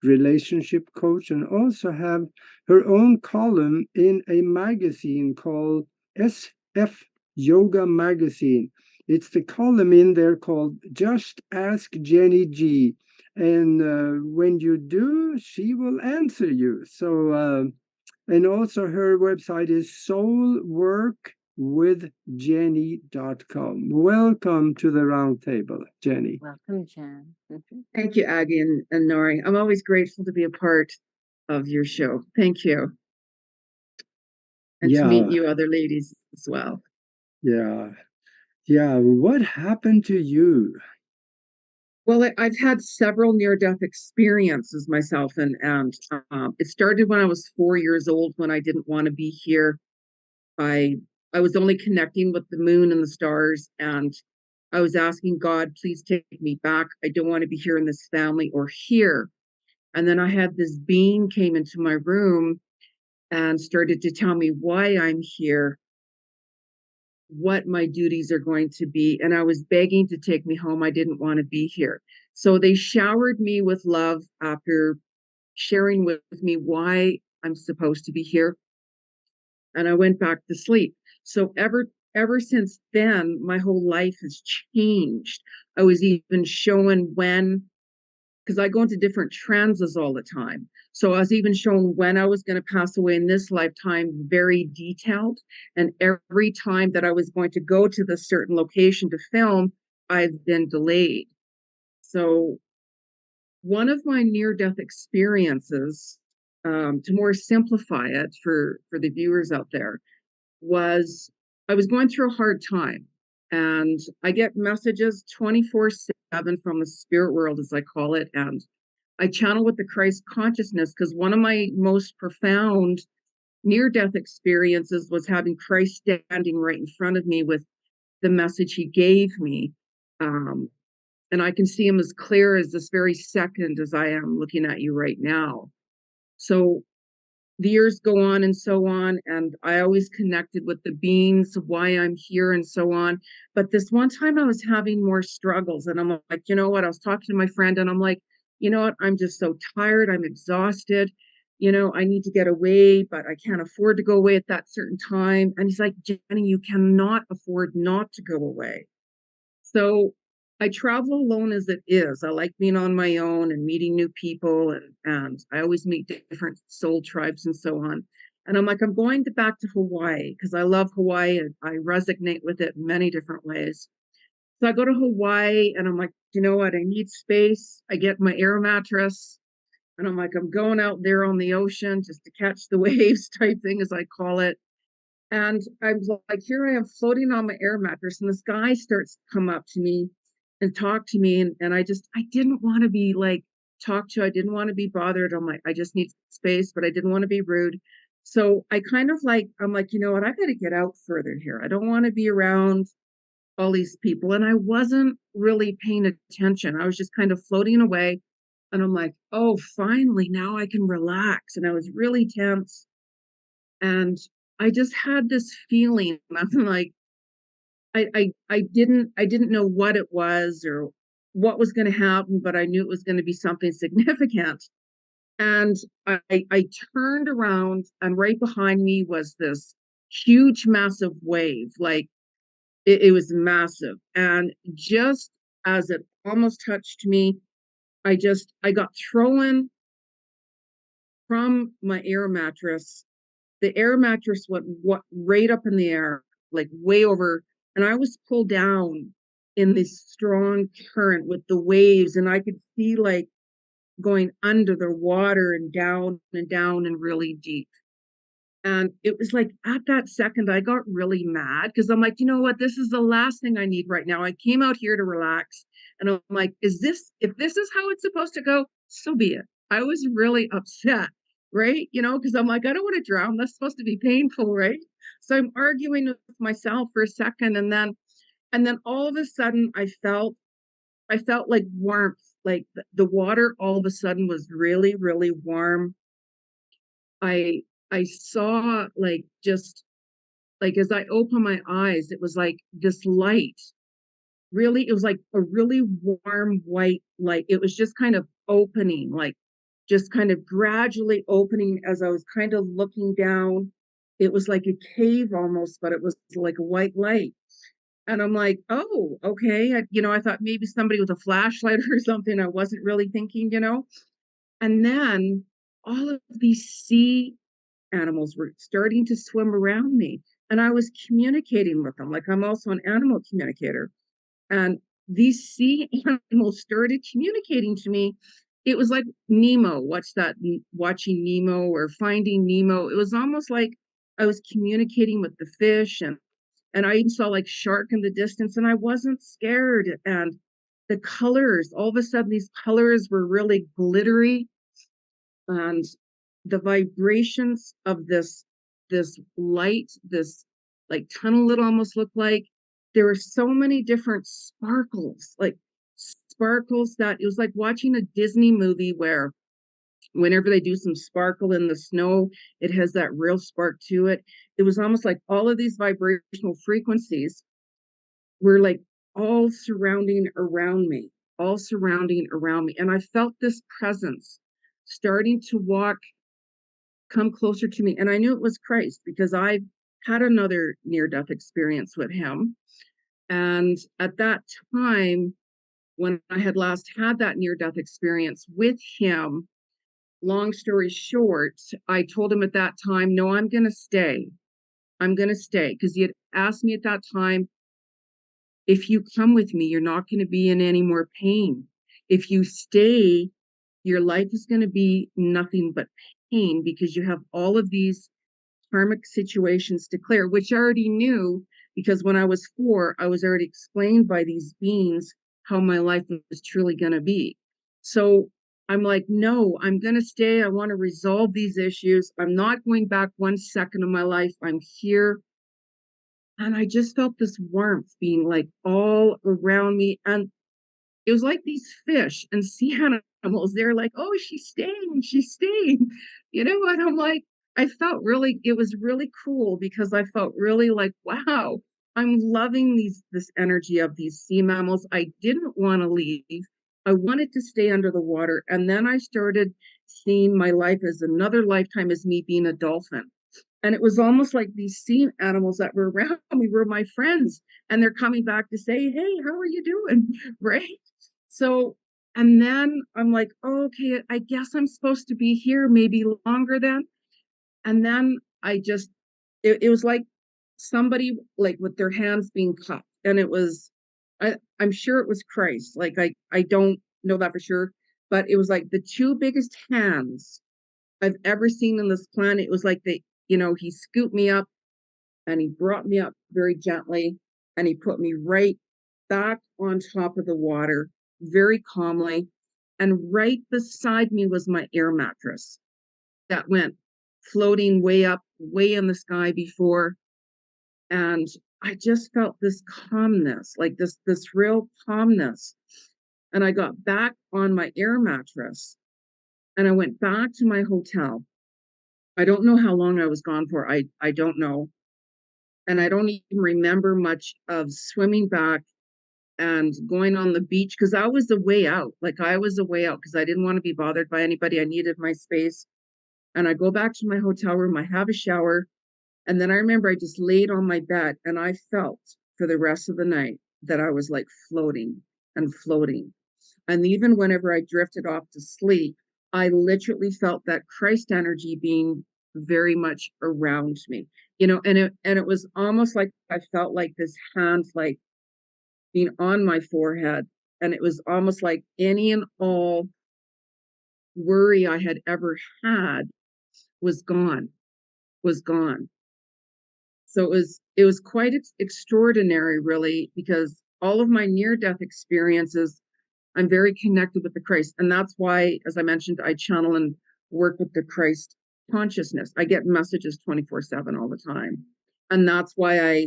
relationship coach, and also have her own column in a magazine called SF Yoga Magazine. It's the column in there called Just Ask Jenny G. And when you do, she will answer you. So, and also her website is soulworkwithjenny.com. Welcome to the round table, Jenny. Welcome, Jen. Thank you, Aggie and Nori. I'm always grateful to be a part of your show. Thank you. And to meet you other ladies as well. Yeah. What happened to you? Well, I've had several near-death experiences myself, and it started when I was 4 years old, when I didn't want to be here. I was only connecting with the moon and the stars, and I was asking God, please take me back. I don't want to be here in this family or here. And then I had this being came into my room and started to tell me why I'm here, what my duties are going to be. And I was begging to take me home. I didn't want to be here. So they showered me with love after sharing with me why I'm supposed to be here. And I went back to sleep. So ever since then, my whole life has changed. I was even shown when, because I go into different trances all the time. So I was even shown when I was going to pass away in this lifetime, very detailed. And every time that I was going to go to this certain location to film, I've been delayed. So one of my near-death experiences, to more simplify it for the viewers out there, was I was going through a hard time. And I get messages 24/7 from the spirit world, as I call it. And I channel with the Christ consciousness, because one of my most profound near-death experiences was having Christ standing right in front of me with the message he gave me. And I can see him as clear as this very second as I am looking at you right now. So the years go on and so on, and I always connected with the beings, why I'm here and so on. But this one time I was having more struggles, and I'm like, you know what? I was talking to my friend, and I'm like, you know what? I'm just so tired. I'm exhausted. I need to get away, but I can't afford to go away at that certain time. And he's like, Jenny, you cannot afford not to go away. So I travel alone as it is. I like being on my own and meeting new people, and I always meet different soul tribes and so on. And I'm like, I'm going back to Hawaii because I love Hawaii and I resonate with it in many different ways. So I go to Hawaii and I'm like, you know what? I need space. I get my air mattress and I'm like, I'm going out there on the ocean just to catch the waves type thing, as I call it. And I was like, here I am floating on my air mattress, and this guy starts to come up to me and talk to me. And I didn't want to be like talked to. I didn't want to be bothered. I'm like, I just need space, but I didn't want to be rude. So I kind of like, I'm like, you know what? I got to get out further here. I don't want to be around all these people. And I wasn't really paying attention. I was just kind of floating away. And I'm like, oh, finally, now I can relax. And I was really tense. And I just had this feeling. I'm like, I didn't know what it was or what was going to happen, but I knew it was going to be something significant. And I turned around, and right behind me was this huge, massive wave. Like it was massive. And just as it almost touched me, I got thrown from my air mattress. The air mattress went right up in the air, like way over, and I was pulled down in this strong current with the waves, and I could see like going under the water and down and really deep. And it was like at that second, I got really mad because I'm like, you know what? This is the last thing I need right now. I came out here to relax. And I'm like, if this is how it's supposed to go, so be it. I was really upset, right? Because I'm like, I don't want to drown. That's supposed to be painful, right? So I'm arguing with myself for a second. And then all of a sudden I felt like warmth, like the water all of a sudden was really, really warm. I I saw like just like as I opened my eyes, it was like this light. Really, it was like a really warm white light. It was just kind of opening, like just kind of gradually opening as I was kind of looking down. It was like a cave almost, but it was like a white light. And I'm like, oh, okay. I thought maybe somebody with a flashlight or something. I wasn't really thinking. And then all of these sea animals were starting to swim around me, and I was communicating with them. Like I'm also an animal communicator. And these sea animals started communicating to me. It was like Nemo. What's that? Watching Nemo or Finding Nemo. It was almost like I was communicating with the fish, and I even saw like shark in the distance, and I wasn't scared. And the colors, all of a sudden, these colors were really glittery, and the vibrations of this light, this like tunnel, it almost looked like there were so many different sparkles, like sparkles, that it was like watching a Disney movie where whenever they do some sparkle in the snow, it has that real spark to it. It was almost like all of these vibrational frequencies were like all surrounding around me, all surrounding around me. And I felt this presence starting to come closer to me. And I knew it was Christ because I had another near death experience with him. And at that time, when I had last had that near death experience with him, long story short, I told him at that time, no, I'm going to stay. I'm going to stay, because he had asked me at that time, if you come with me, you're not going to be in any more pain. If you stay, your life is going to be nothing but pain because you have all of these karmic situations to clear, which I already knew because when I was 4, I was already explained by these beings how my life was truly going to be. So I'm like, no, I'm going to stay. I want to resolve these issues. I'm not going back 1 second of my life. I'm here And I just felt this warmth being like all around me. And it was like these fish and sea animals. They're like, oh, she's staying, and I'm like, I felt really, it was really cool because I felt really like, wow, I'm loving this energy of these sea mammals. I didn't want to leave. I wanted to stay under the water. And then I started seeing my life as another lifetime as me being a dolphin. And it was almost like these sea animals that were around me were my friends. And they're coming back to say, hey, how are you doing? Right. So, and then I'm like, oh, okay, I guess I'm supposed to be here maybe longer then. And then it was like somebody like with their hands being cut. And it was, I'm sure it was Christ. Like, I don't know that for sure, but it was like the two biggest hands I've ever seen on this planet. It was like he scooped me up and he brought me up very gently and he put me right back on top of the water very calmly. And right beside me was my air mattress that went floating way up, way in the sky before. And I just felt this calmness, like this real calmness. And I got back on my air mattress and I went back to my hotel. I don't know how long I was gone for. I don't know. And I don't even remember much of swimming back and going on the beach because I was the way out. Like I was the way out because I didn't want to be bothered by anybody. I needed my space. And I go back to my hotel room, I have a shower. And then I remember I just laid on my bed and I felt for the rest of the night that I was like floating and floating. And even whenever I drifted off to sleep, I literally felt that Christ energy being very much around me, and it was almost like I felt like this hand like being on my forehead. And it was almost like any and all worry I had ever had was gone, was gone. So it was quite extraordinary, really, because all of my near-death experiences, I'm very connected with the Christ. And that's why, as I mentioned, I channel and work with the Christ consciousness. I get messages 24/7 all the time. And that's why I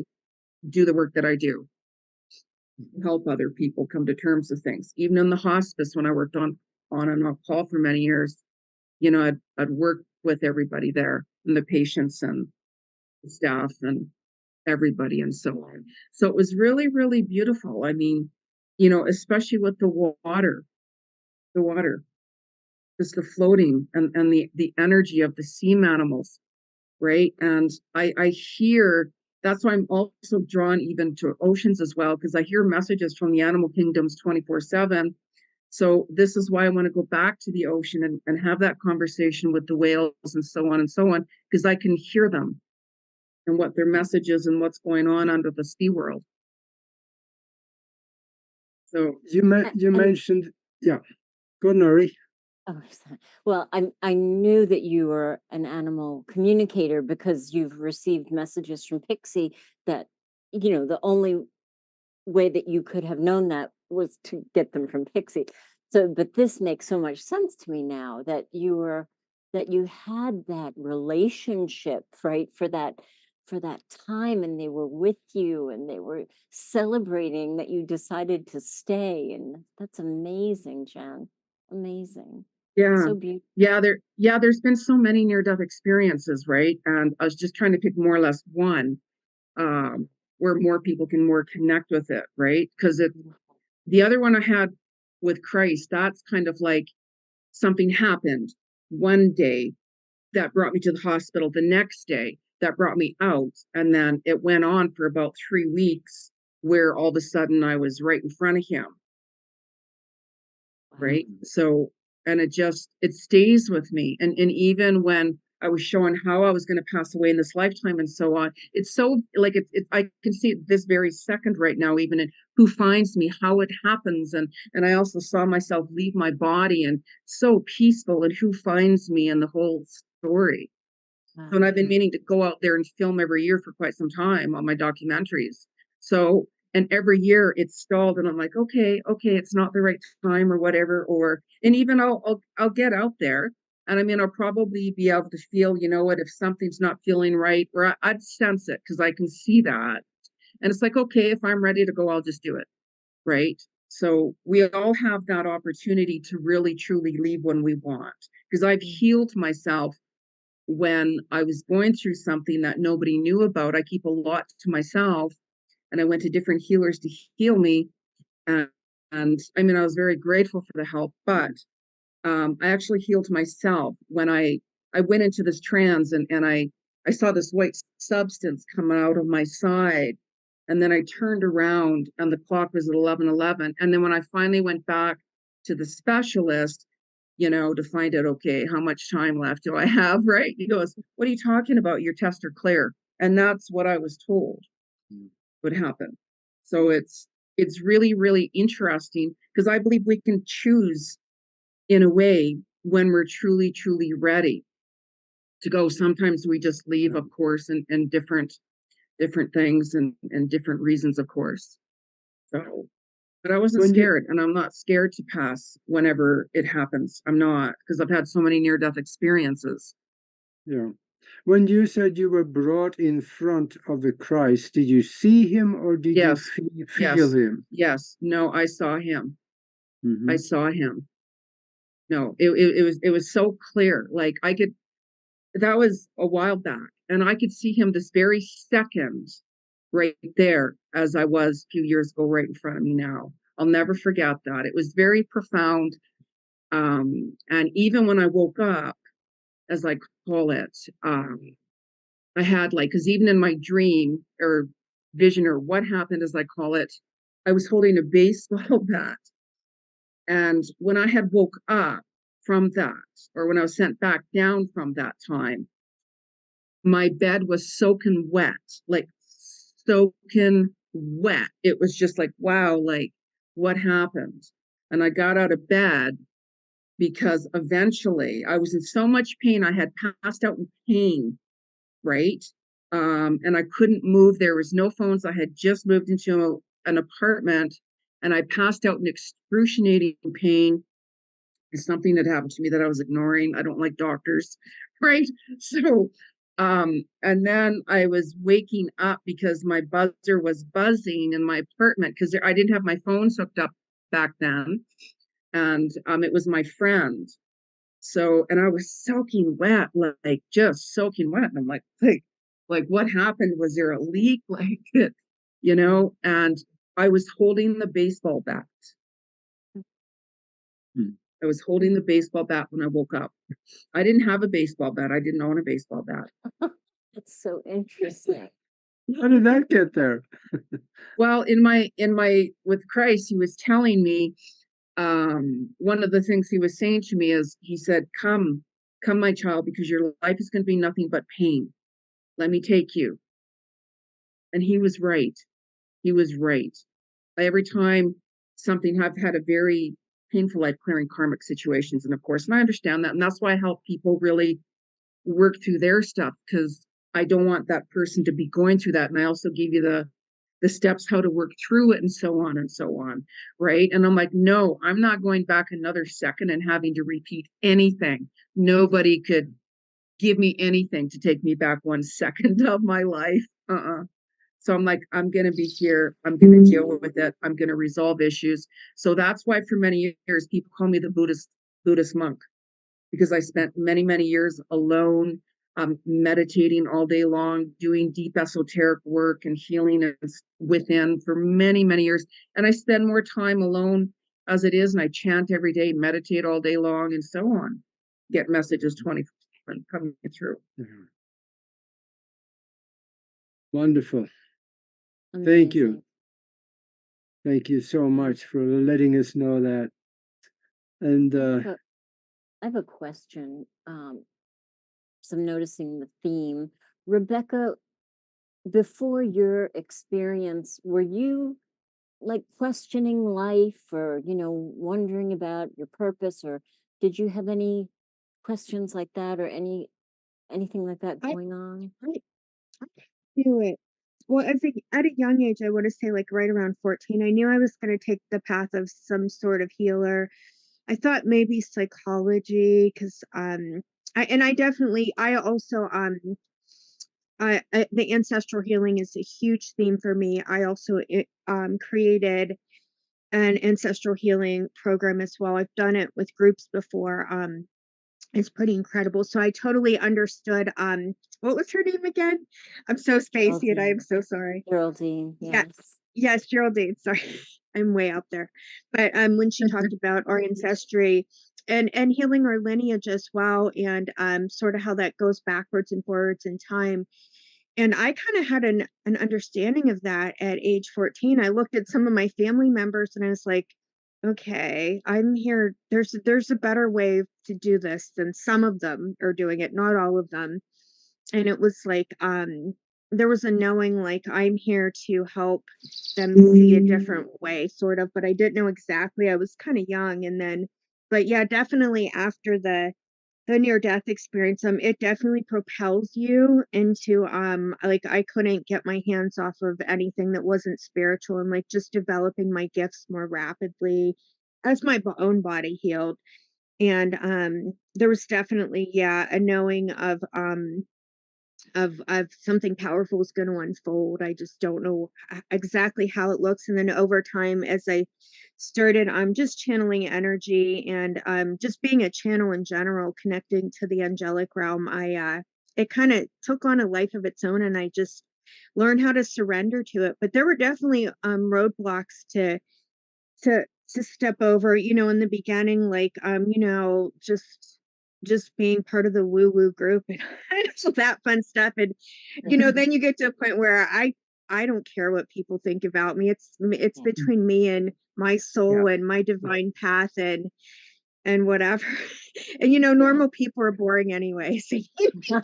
do the work that I do, help other people come to terms with things. Even in the hospice, when I worked on and off call for many years, I'd work with everybody there and the patients and the staff and everybody and so on. So it was really, really beautiful. I mean, especially with the water, just the floating and the energy of the sea animals, right? And I hear that's why I'm also drawn even to oceans as well, because I hear messages from the animal kingdoms 24/7. So this is why I want to go back to the ocean and have that conversation with the whales and so on, because I can hear them and what their message is and what's going on under the sea world. So You And mentioned, yeah, go Nori. oh, sorry. Well, I knew that you were an animal communicator because you've received messages from Pixie that, the only way that you could have known that was to get them from Pixie. So, but this makes so much sense to me now that you had that relationship, right, for that time, and they were with you and they were celebrating that you decided to stay. And that's amazing, Jen. Amazing. yeah, So beautiful. there's been so many near-death experiences, right? And I was just trying to pick more or less one, where more people can more connect with it, right? Because the other one I had with Christ, that's kind of like something happened one day that brought me to the hospital, the next day that brought me out, and then it went on for about 3 weeks where all of a sudden I was right in front of him, right? So, and it stays with me. And even when I was showing how I was going to pass away in this lifetime and so on, it's so like I can see it this very second right now, even in who finds me, how it happens. And I also saw myself leave my body and so peaceful and who finds me and the whole story. Wow. And I've been meaning to go out there and film every year for quite some time on my documentaries. So, and every year it's stalled, and I'm like, okay, it's not the right time or whatever. And even I'll get out there, and I mean, I'll probably be able to feel, what, if something's not feeling right, or I'd sense it because I can see that. And it's like, okay, if I'm ready to go, I'll just do it. Right. So we all have that opportunity to really truly leave when we want, because I've healed myself when I was going through something that nobody knew about. I keep a lot to myself, and I went to different healers to heal me. And I mean, I was very grateful for the help, but I actually healed myself when I went into this trance, and I saw this white substance come out of my side. And then I turned around and the clock was at 11:11. And then when I finally went back to the specialist, to find out, okay, how much time left do I have? Right. He goes, what are you talking about? Your tests are clear. And that's what I was told would happen. So it's really, really interesting, because I believe we can choose in a way when we're truly, truly ready to go. Sometimes we just leave, of course, and different things and different reasons, of course. So, but I wasn't When you, scared, and I'm not scared to pass whenever it happens. I'm not, because I've had so many near-death experiences. yeah, when you said you were brought in front of the Christ, did you see him or did you Yes, feel yes, him? yes. No, I saw him. I Mm-hmm. saw him. No, it was so clear. Like I could. That was a while back, and I could see him this very second, right there, as I was a few years ago, right in front of me now. I'll never forget that. It was very profound. And even when I woke up, as I call it, I had like, because even in my dream or vision, or what happened, as I call it, I was holding a baseball bat. And when I had woke up from that, or when I was sent back down from that time, my bed was soaking wet, like soaking wet. It was just like, wow, like what happened? And I got out of bed because eventually I was in so much pain. I had passed out in pain, right? And I couldn't move. There was no phones. I had just moved into an apartment, and I passed out in excruciating pain. It's something that happened to me that I was ignoring. I don't like doctors, right? So, and then I was waking up because my buzzer was buzzing in my apartment, because I didn't have my phone hooked up back then. And it was my friend. So, and I was soaking wet, like just soaking wet. And I'm like, what happened? Was there a leak? Like, and I was holding the baseball bat. Hmm. I was holding the baseball bat when I woke up. I didn't have a baseball bat. I didn't own a baseball bat. That's so interesting. How did that get there? Well, in my with Christ, he was telling me, one of the things he was saying to me is, he said, come, my child, because your life is going to be nothing but pain. Let me take you. And he was right. He was right. Every time something, I've had a very painful life clearing karmic situations. And of course, and I understand that. And that's why I help people really work through their stuff, because I don't want that person to be going through that. And I also give you the steps how to work through it, and so on and so on. Right. And I'm like, no, I'm not going back another second and having to repeat anything. Nobody could give me anything to take me back 1 second of my life. So I'm like, I'm going to be here. I'm going to deal with it. I'm going to resolve issues. So that's why for many years, people call me the Buddhist monk, because I spent many, many years alone, meditating all day long, doing deep esoteric work and healing within for many, many years. And I spend more time alone as it is. And I chant every day, meditate all day long, and so on. Get messages 24 coming through. Yeah. Wonderful. Thank you. Amazing. Thank you so much for letting us know that. And I have a question. So I'm noticing the theme. Rebecca, before your experience, were you like questioning life, or, wondering about your purpose, or did you have any questions like that, or anything like that I going on? I knew it. Well, at a young age, I want to say like right around 14, I knew I was going to take the path of some sort of healer. I thought maybe psychology, because I also the ancestral healing is a huge theme for me. I also created an ancestral healing program as well. I've done it with groups before. It's pretty incredible. So I totally understood. What was her name again? I'm so spacey and I am so sorry. Geraldine, Yeah. yes. Yes, Geraldine. Sorry, I'm way out there. But when she talked about our ancestry and healing our lineage as well, and sort of how that goes backwards and forwards in time. And I kind of had an understanding of that at age 14. I looked at some of my family members and I was like, okay, I'm here. There's a better way to do this than some of them are doing it, not all of them. And it was like there was a knowing like I'm here to help them see a different way, sort of, but I didn't know exactly. I was kind of young. And then, but yeah, definitely after the near death experience, it definitely propels you into like I couldn't get my hands off of anything that wasn't spiritual, and like just developing my gifts more rapidly as my own body healed. And there was definitely, yeah, a knowing of something powerful is going to unfold. I just don't know exactly how it looks. And then over time, as I started, I'm just channeling energy and just being a channel in general, connecting to the angelic realm. It kind of took on a life of its own, and I just learned how to surrender to it. But there were definitely roadblocks to to step over, in the beginning, like just being part of the woo woo group and all that fun stuff. And then you get to a point where I don't care what people think about me. It's between me and my soul and my divine path and whatever. And normal people are boring anyway. So, so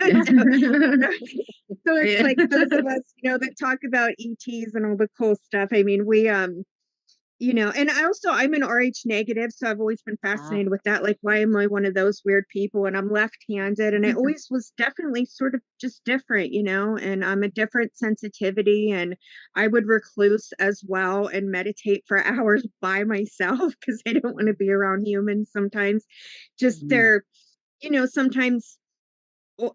it's like those of us, that talk about ETs and all the cool stuff. I mean, we and I'm an RH negative, so I've always been fascinated with that. Like, why am I one of those weird people? And I'm left-handed, and I always was definitely sort of just different, and I'm a different sensitivity, and I would recluse as well and meditate for hours by myself because I don't want to be around humans sometimes. Just they're, sometimes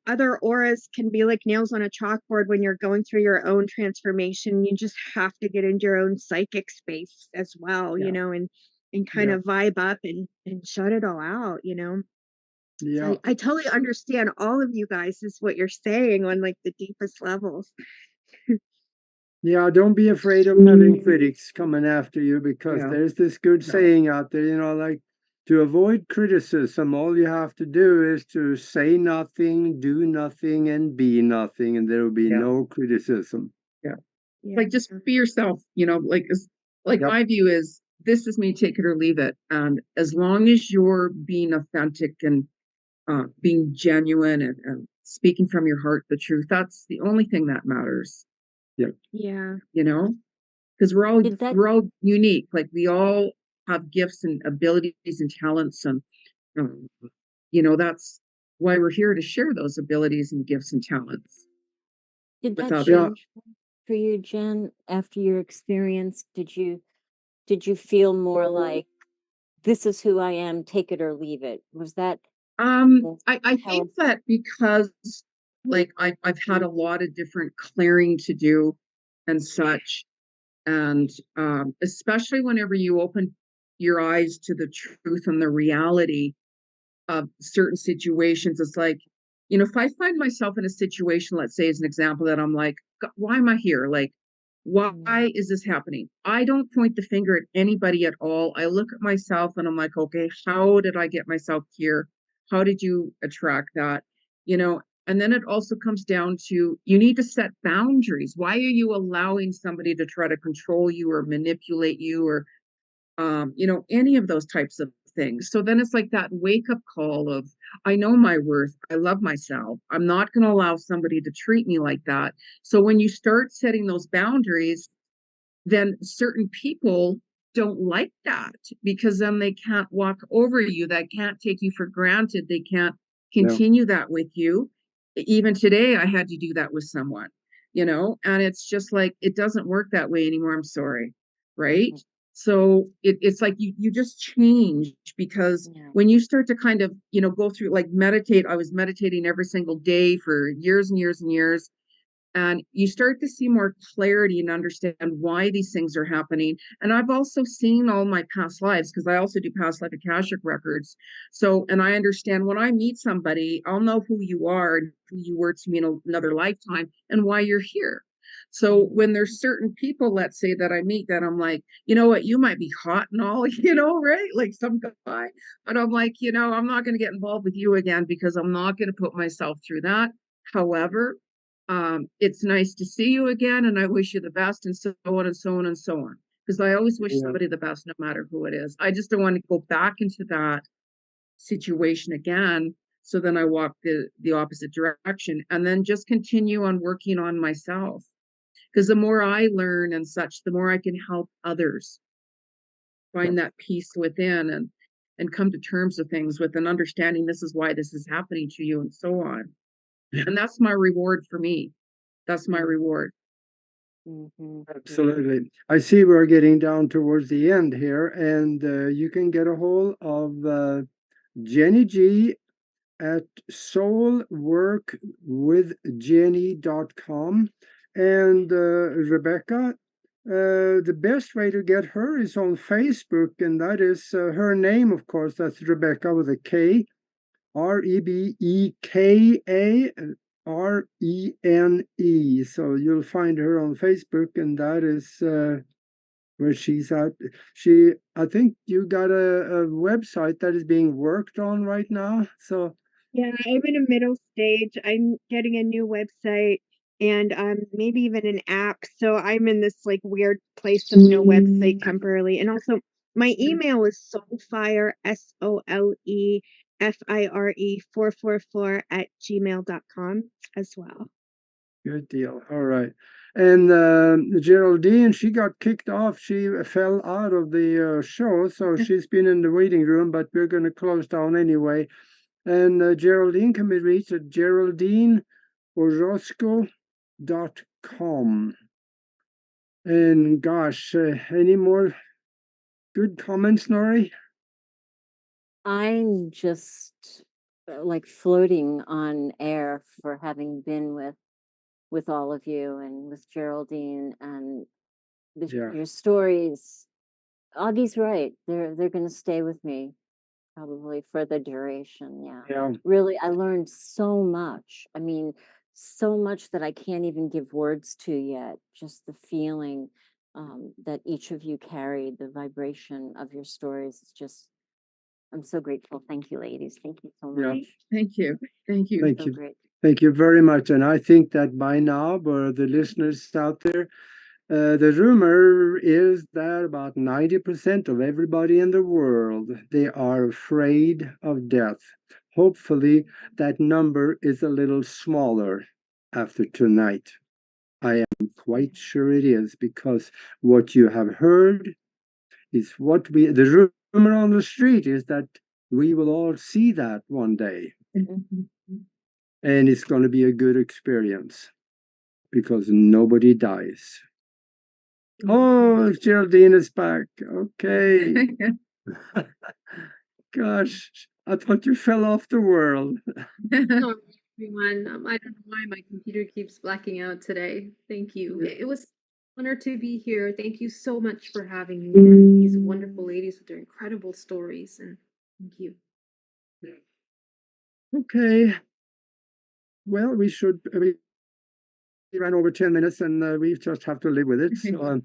other auras can be like nails on a chalkboard when you're going through your own transformation. You just have to get into your own psychic space as well, and kind of vibe up and shut it all out. Yeah. So I totally understand all of you guys is what you're saying on like the deepest levels. Yeah, don't be afraid of having critics coming after you, because there's this good saying out there, like, to avoid criticism, all you have to do is to say nothing, do nothing, and be nothing, and there will be no criticism. Like, just be yourself, like my view is, this is me, take it or leave it. And as long as you're being authentic and being genuine and speaking from your heart, the truth, that's the only thing that matters. Yeah. Because we're all unique. Like, we all have gifts and abilities and talents, and that's why we're here, to share those abilities and gifts and talents. Did that Without change for you, Jen, after your experience? Did you feel more like, this is who I am, take it or leave it? Was that I think that because, like, I've had a lot of different clearing to do and such, and especially whenever you open your eyes to the truth and the reality of certain situations, it's like, if I find myself in a situation, let's say as an example, that I'm like, why am I here? Like, why is this happening? I don't point the finger at anybody at all. I look at myself and I'm like, okay, how did I get myself here? How did you attract that? And then it also comes down to, you need to set boundaries. Why are you allowing somebody to try to control you or manipulate you, or any of those types of things? So then it's like that wake up call of, I know my worth. I love myself. I'm not going to allow somebody to treat me like that. So when you start setting those boundaries, then certain people don't like that, because then they can't walk over you. That can't take you for granted. They can't continue that with you. Even today, I had to do that with someone, and it's just like, it doesn't work that way anymore. I'm sorry. Right. So it's like you just change, because when you start to kind of, go through, like, meditate. I was meditating every single day for years and years and years. And you start to see more clarity and understand why these things are happening. And I've also seen all my past lives, because I also do past life Akashic records. So, and I understand when I meet somebody, I'll know who you are and who you were to me in another lifetime and why you're here. So when there's certain people, let's say, that I meet, that I'm like, you know what, you might be hot and all, right? Like some guy, but I'm like, I'm not going to get involved with you again, because I'm not going to put myself through that. However, it's nice to see you again, and I wish you the best, and so on and so on and so on. Because I always wish somebody the best, no matter who it is. I just don't want to go back into that situation again. So then I walk the opposite direction, and then just continue on working on myself. Because the more I learn and such, the more I can help others find that peace within, and come to terms with things, with an understanding this is why this is happening to you, and so on. And that's my reward for me. That's my reward. Absolutely. I see we're getting down towards the end here, and you can get a hold of Jenny G at soulworkwithjenny.com. And Rebecca, the best way to get her is on Facebook, and that is her name, of course. That's Rebecca with a K, REBEKA, RENE. So you'll find her on Facebook, and that is where she's at. I think you got a website that is being worked on right now. So Yeah, I'm in a middle stage. I'm getting a new website and maybe even an app. So I'm in this like weird place of no website temporarily. And also my email is soulfire, SOLEFIRE 444 at gmail.com as well. good deal. All right. And Geraldine, she got kicked off. She fell out of the show, so she's been in the waiting room, but we're going to close down anyway. And Geraldine can be reached at geraldineorozco.com. And gosh, any more good comments, Nori? I'm just like floating on air for having been with all of you and with Geraldine and your stories. Augie's right. They're going to stay with me probably for the duration. Yeah. Really, I learned so much. I mean, so much that I can't even give words to yet. Just the feeling that each of you carried, the vibration of your stories is just, I'm so grateful. Thank you, ladies. Thank you so much. Thank you. Thank you. Thank So you. great. Thank you very much. And I think that by now, for the listeners out there, the rumor is that about 90% of everybody in the world, they are afraid of death. Hopefully, that number is a little smaller after tonight. I am quite sure it is, because what you have heard is the rumor on the street is that we will all see that one day. And it's going to be a good experience because nobody dies. Oh, Geraldine is back. Okay. Gosh, I thought you fell off the world. No, everyone. I don't know why my computer keeps blacking out today. Thank you. It was an honor to be here. Thank you so much for having me and these wonderful ladies with their incredible stories. And thank you. Okay. Well, we ran over 10 minutes, and we just have to live with it. So